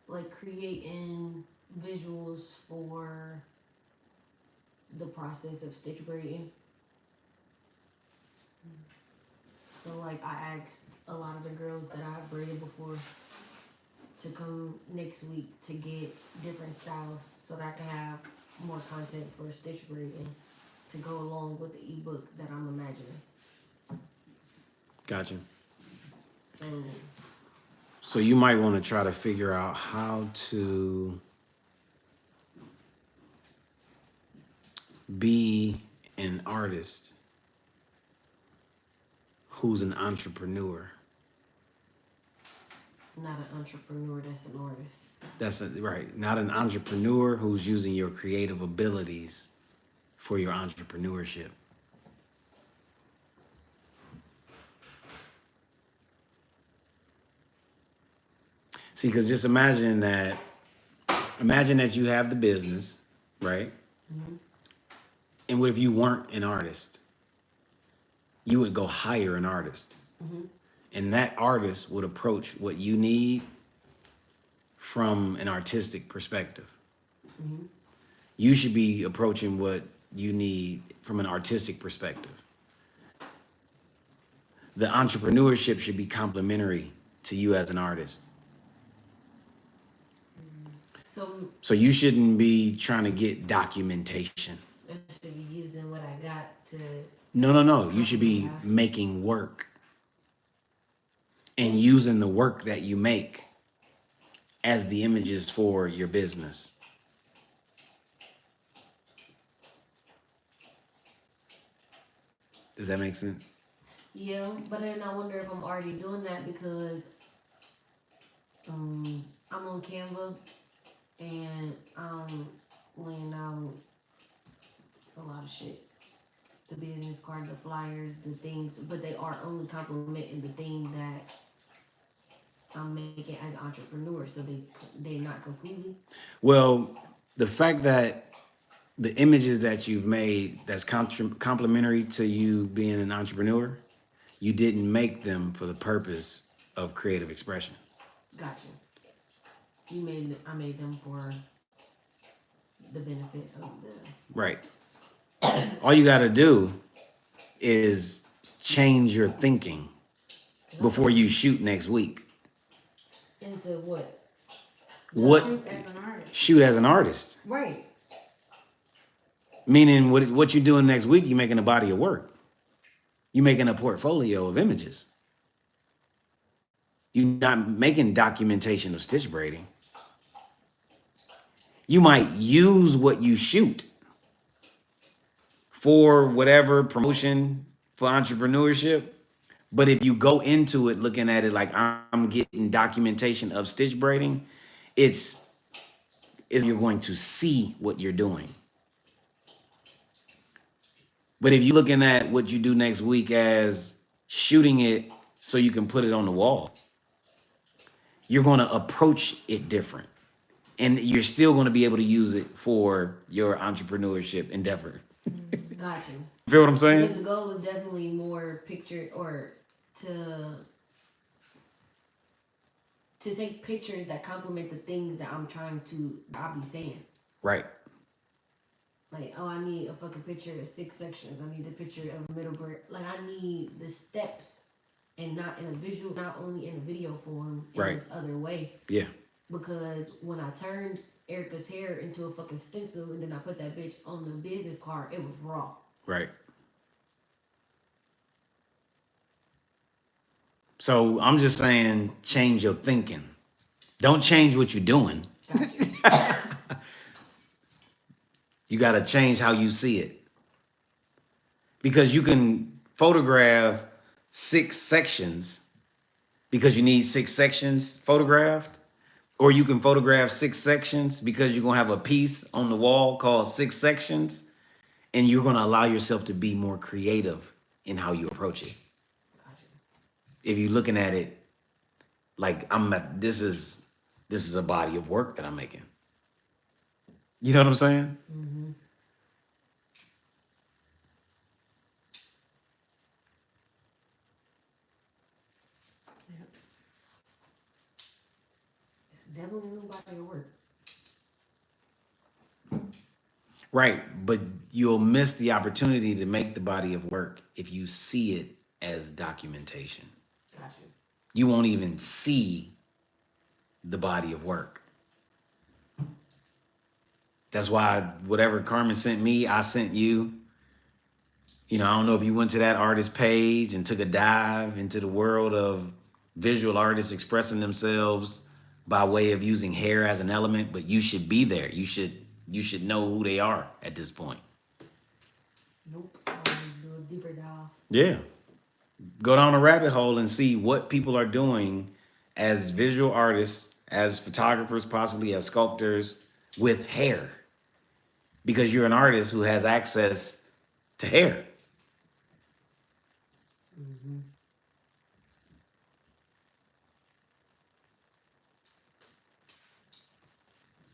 like creating visuals for the process of stitch braiding. So like I asked a lot of the girls that I've braided before to come next week to get different styles so that I can have more content for stitch braiding to go along with the ebook that I'm imagining. Gotcha. So So you might want to try to figure out how to be an artist who's an entrepreneur. Not an entrepreneur, that's an artist. Right. Not an entrepreneur who's using your creative abilities for your entrepreneurship. See, because just imagine that you have the business, right? Mm-hmm. And what if you weren't an artist? You would go hire an artist. Mm-hmm. And that artist would approach what you need from an artistic perspective. Mm-hmm. You should be approaching what you need from an artistic perspective. The entrepreneurship should be complementary to you as an artist. So you shouldn't be trying to get documentation. I should be using what I got to. No. You should be making work and using the work that you make as the images for your business. Does that make sense? Yeah, but then I wonder if I'm already doing that because I'm on Canva and I'm laying out a lot of shit. The business card, the flyers, the things, but they are only complementing the thing that I'm making as an entrepreneur, so they're not completely. Well, the fact that the images that you've made that's complementary to you being an entrepreneur, you didn't make them for the purpose of creative expression. Gotcha. I made them for the benefit of the. Right. All you got to do is change your thinking before you shoot next week. Into what? What? Shoot as an artist. Shoot as an artist. Right. Meaning what you're doing next week, you're making a body of work. You're making a portfolio of images. You're not making documentation of stitch braiding. You might use what you shoot for whatever promotion for entrepreneurship. But if you go into it looking at it like I'm getting documentation of stitch braiding, it's you're going to see what you're doing. But if you're looking at what you do next week as shooting it so you can put it on the wall, you're going to approach it different. And you're still going to be able to use it for your entrepreneurship endeavor. Gotcha. You feel what I'm saying? Because the goal is definitely more picture or to take pictures that complement the things that I'll be saying. Right. Like, oh, I need a fucking picture of 6 sections. I need a picture of middle grade. Like, I need the steps and not in a visual, not only in a video form, in Right. this other way. Yeah. Because when I turned Erica's hair into a fucking stencil and then I put that bitch on the business card, it was raw. Right. So I'm just saying, change your thinking. Don't change what you're doing. Gotcha. You got to change how you see it. Because you can photograph 6 sections because you need 6 sections photographed. Or you can photograph 6 sections because you're going to have a piece on the wall called 6 sections. And you're going to allow yourself to be more creative in how you approach it. Gotcha. If you're looking at it like this is a body of work that I'm making. You know what I'm saying? Mm-hmm. Yep. It's definitely a new body of work. Right, but you'll miss the opportunity to make the body of work if you see it as documentation. Gotcha. You won't even see the body of work. That's why whatever Carmen sent me, I sent you. You know, I don't know if you went to that artist page and took a dive into the world of visual artists expressing themselves by way of using hair as an element, but you should be there. You should know who they are at this point. Nope. I want to do a deeper dive. Yeah. Go down a rabbit hole and see what people are doing as visual artists, as photographers, possibly as sculptors with hair. Because you're an artist who has access to hair.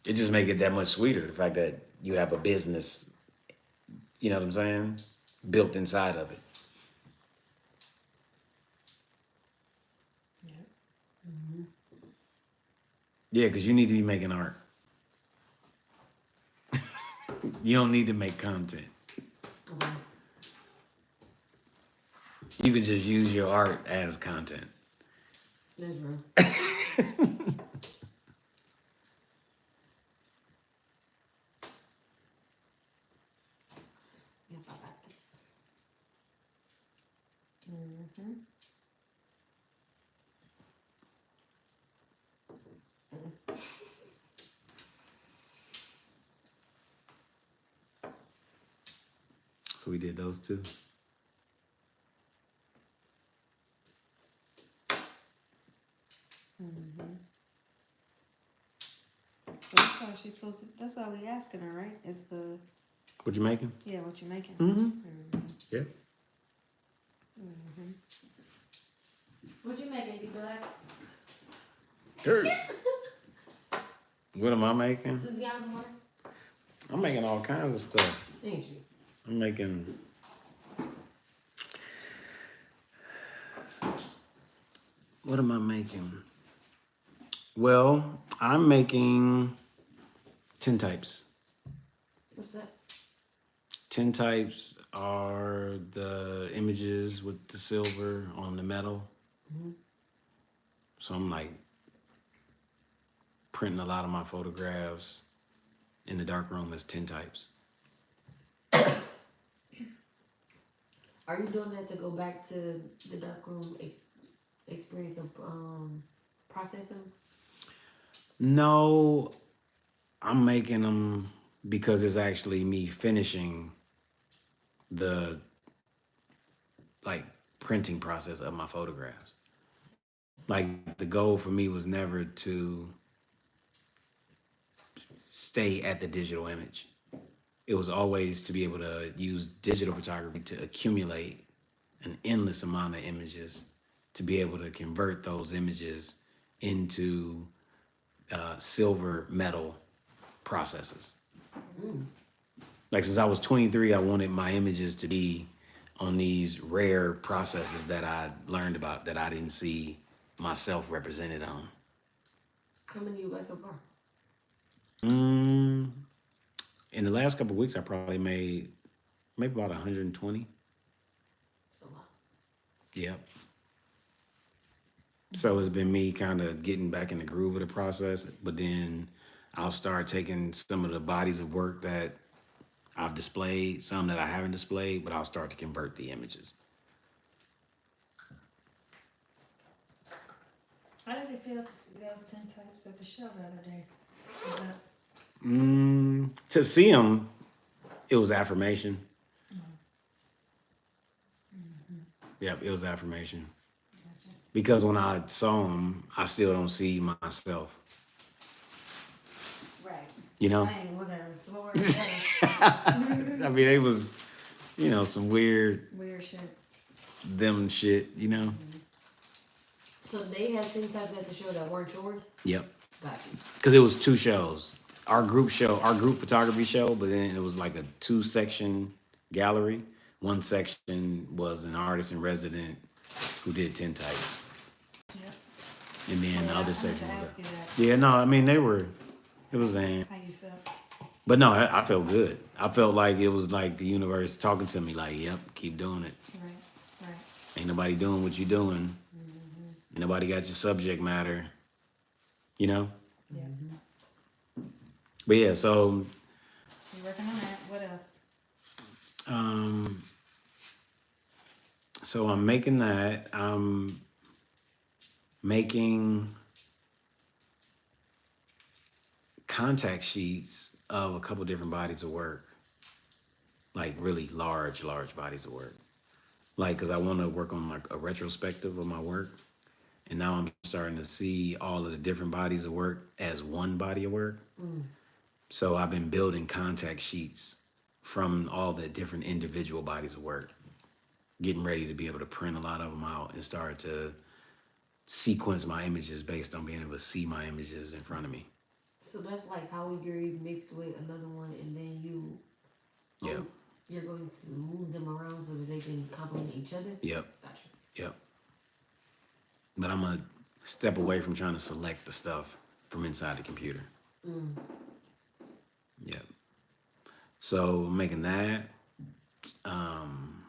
It just make it that much sweeter, the fact that you have a business, you know what I'm saying, built inside of it. Yeah, because you need to be making art. You don't need to make content. Okay. You can just use your art as content. That's real. Yep, I got this. So we did those two. That's all she's supposed to. That's all we asking her, right? Is the What you making? yeah, what you making? Yeah. What you making, D Black? What am I making? Susie got some water? I'm making all kinds of stuff. Ain't you? I'm making. What am I making? Well, I'm making tintypes. What's that? Tintypes are the images with the silver on the metal. So I'm like printing a lot of my photographs in the darkroom as tintypes. Are you doing that to go back to the darkroom experience of processing? No, I'm making them because it's actually me finishing the like printing process of my photographs. Like the goal for me was never to stay at the digital image. It was always to be able to use digital photography to accumulate an endless amount of images, to be able to convert those images into silver metal processes. Like since I was 23, I wanted my images to be on these rare processes that I learned about that I didn't see myself represented on. How many you got so far? In the last couple of weeks, I probably made maybe about 120. So what? Yep. So it's been me kind of getting back in the groove of the process, but then I'll start taking some of the bodies of work that I've displayed, some that I haven't displayed, but I'll start to convert the images. How did it feel to see those tintypes at the show the other day? Was that- To see them, it was affirmation. Yep, it was affirmation. Because when I saw them, I still don't see myself. Right. You know? I ain't whatever. So what were they? I mean, it was, you know, some weird Weird shit. them shit, you know? So they had 10 types at the show that weren't yours? Yep. Got you. Because it was two shows. Our group photography show, but then it was like a 2-section gallery. One section was an artist in resident who did tintype. Yep. And then the I other meant section to was ask you that. yeah, no, I mean it was Zan. How you felt? But no, I felt good. I felt like it was like the universe talking to me like, yep, keep doing it. Right. Right. Ain't nobody doing what you doing. Ain't nobody got your subject matter. You know? Yeah. But yeah, so You working on that? What else? so I'm making that. I'm making contact sheets of a couple different bodies of work. Like really large bodies of work. Like, cause I want to work on like a retrospective of my work. And now I'm starting to see all of the different bodies of work as one body of work. So I've been building contact sheets from all the different individual bodies of work, getting ready to be able to print a lot of them out and start to sequence my images based on being able to see my images in front of me. So that's like Howie Gary mixed with another one, and then you, Yep. you're going to move them around so that they can complement each other. Yep. Gotcha. Yep. But I'm gonna step away from trying to select the stuff from inside the computer. Yep. So making that, and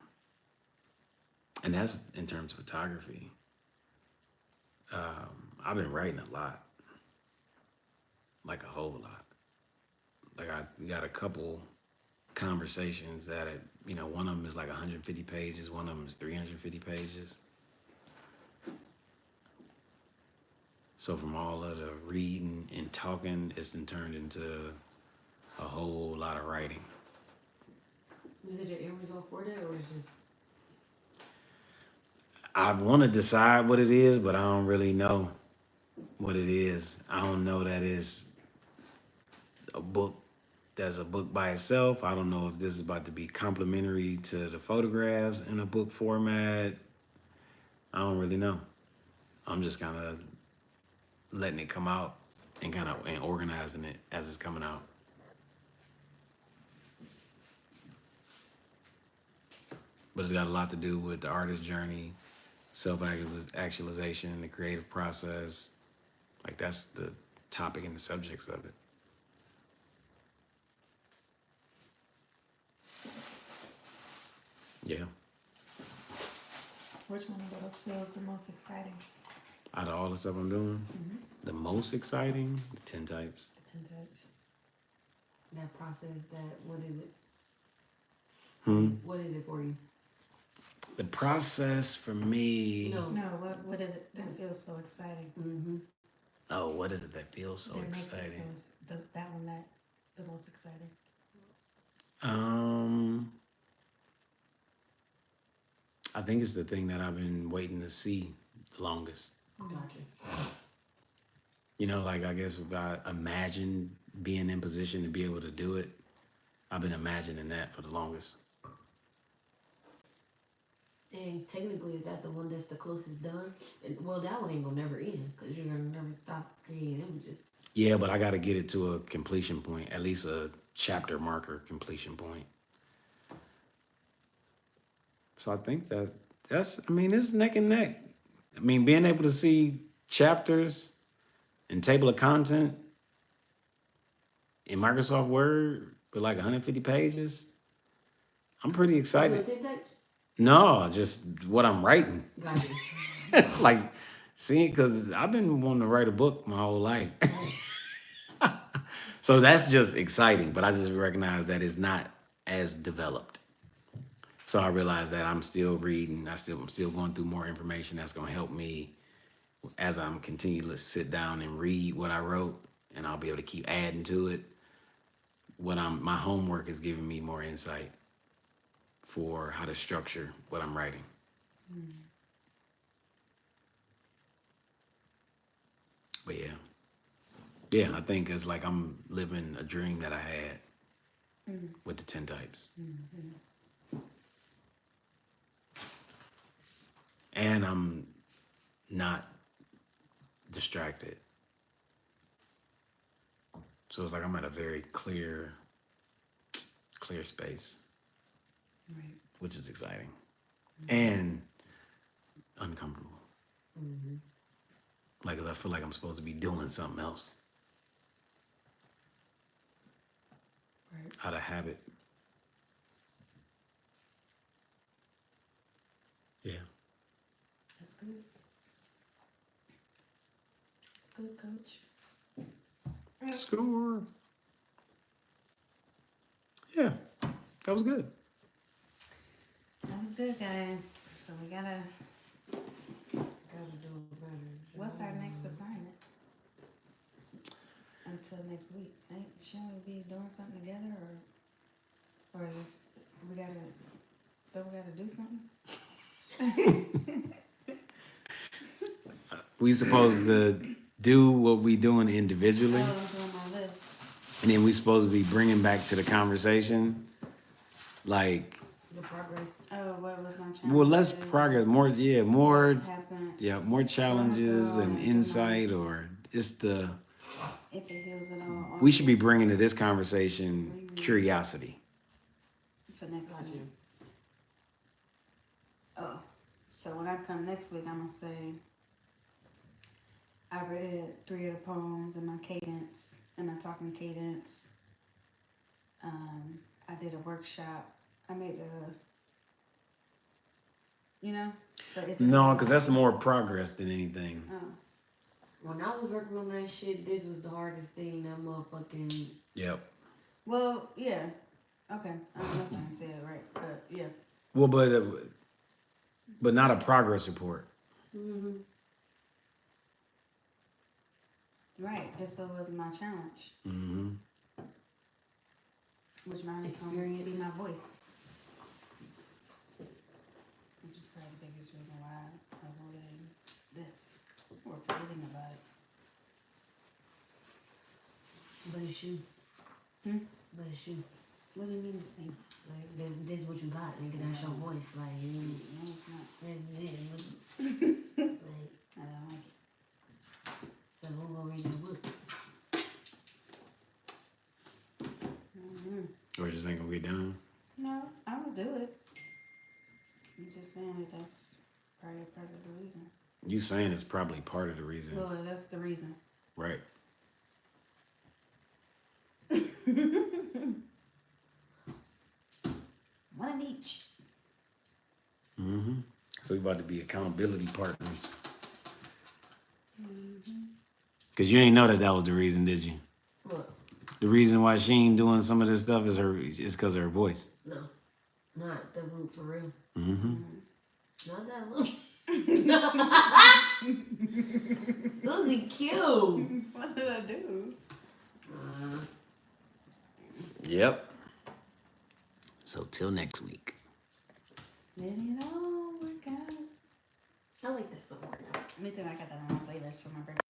that's in terms of photography. I've been writing a lot, like a whole lot. Like I got a couple conversations that, one of them is like 150 pages, one of them is 350 pages. So from all of the reading and talking, it's been turned into a whole lot of writing. Is it an end result for that, or is just? I want to decide what it is, but I don't really know what it is. I don't know that it's a book that's a book by itself. I don't know if this is about to be complementary to the photographs in a book format. I don't really know. I'm just kind of letting it come out and and organizing it as it's coming out. But it's got a lot to do with the artist journey, self-actualization, the creative process. Like that's the topic and the subjects of it. Yeah. Which one of those feels the most exciting? Out of all the stuff I'm doing, the most exciting, the 10 types. The 10 types. That process, what is it? Hmm. What is it for you? The process for me. No. No, what is it that feels so exciting? Mm-hmm. Oh, what is it that feels so That makes it exciting? that one the most exciting. I think it's the thing that I've been waiting to see the longest. Gotcha. Like I guess if I imagine being in position to be able to do it, I've been imagining that for the longest. And technically, is that the one that's the closest done? Well, that one ain't gonna never end because you're gonna never stop creating images. Yeah, but I got to get it to a completion point, at least a chapter marker completion point. So I think it's neck and neck. Being able to see chapters and table of content in Microsoft Word with like 150 pages, I'm pretty excited. 10 types? No, just what I'm writing. Gotcha. Like, seeing, because I've been wanting to write a book my whole life. So that's just exciting, but I just recognize that it's not as developed. So I realize that I'm still reading. I'm still going through more information that's going to help me as I'm continuing to sit down and read what I wrote, and I'll be able to keep adding to it. My homework is giving me more insight for how to structure what I'm writing. But yeah, I think it's like I'm living a dream that I had with the 10 types. And I'm not distracted. So it's like I'm at a very clear space, Right. which is exciting and uncomfortable. Like, 'cause I feel like I'm supposed to be doing something else Right. out of habit. Yeah. That's good. That's good, Coach. Score. Yeah, that was good. That was good, guys. So we gotta. Gotta do it better. What's our next assignment? Until next week. Shouldn't we be doing something together, or is this don't we gotta do something? we supposed to do what we doing individually, Oh, I'm doing my list. and then we supposed to be bringing back to the conversation, like, The progress. Oh, what was my challenge? well, less progress, more, yeah, more, What happened? yeah, more challenges go and and do insight, or it's the. If it heals it all. We should be bringing to this conversation curiosity. For next Got week. you. Oh, so when I come next week, I'm gonna say I read 3 of the poems in my cadence, in my talking cadence. I did a workshop. I made but if it No, was because that's more progress than anything. Oh, When I was working on that shit, this was the hardest thing. That motherfucking. Yep. well, yeah. Okay, I don't know if I can say it right, but yeah. Well, but not a progress report. Mm-hmm. Right, this was my challenge, Mm-hmm. which mine is going to be Experience. my voice. Which is probably the biggest reason why I avoided this or forgetting about it. But it's you. Hmm? But it's you. What do you mean it's me? Like this is what you got, nigga. That's your voice. Like you. No, it's not. Like, I don't like it. so who gonna read your book? Mm-hmm. Or just ain't gonna get done. No, I will do it. I'm just saying that that's probably part of the reason. You saying it's probably part of the reason, Well, that's the reason. right? One of each. Mm-hmm. So we about to be accountability partners. Cause you ain't know that was the reason, did you? What? The reason why she ain't doing some of this stuff is because of her voice. No, not the root for real. Mm-hmm. Not that little. Susie cute. What did I do? Yep. So till next week. Let it all work out. I like that song. Me too. I got that on my playlist for my birthday.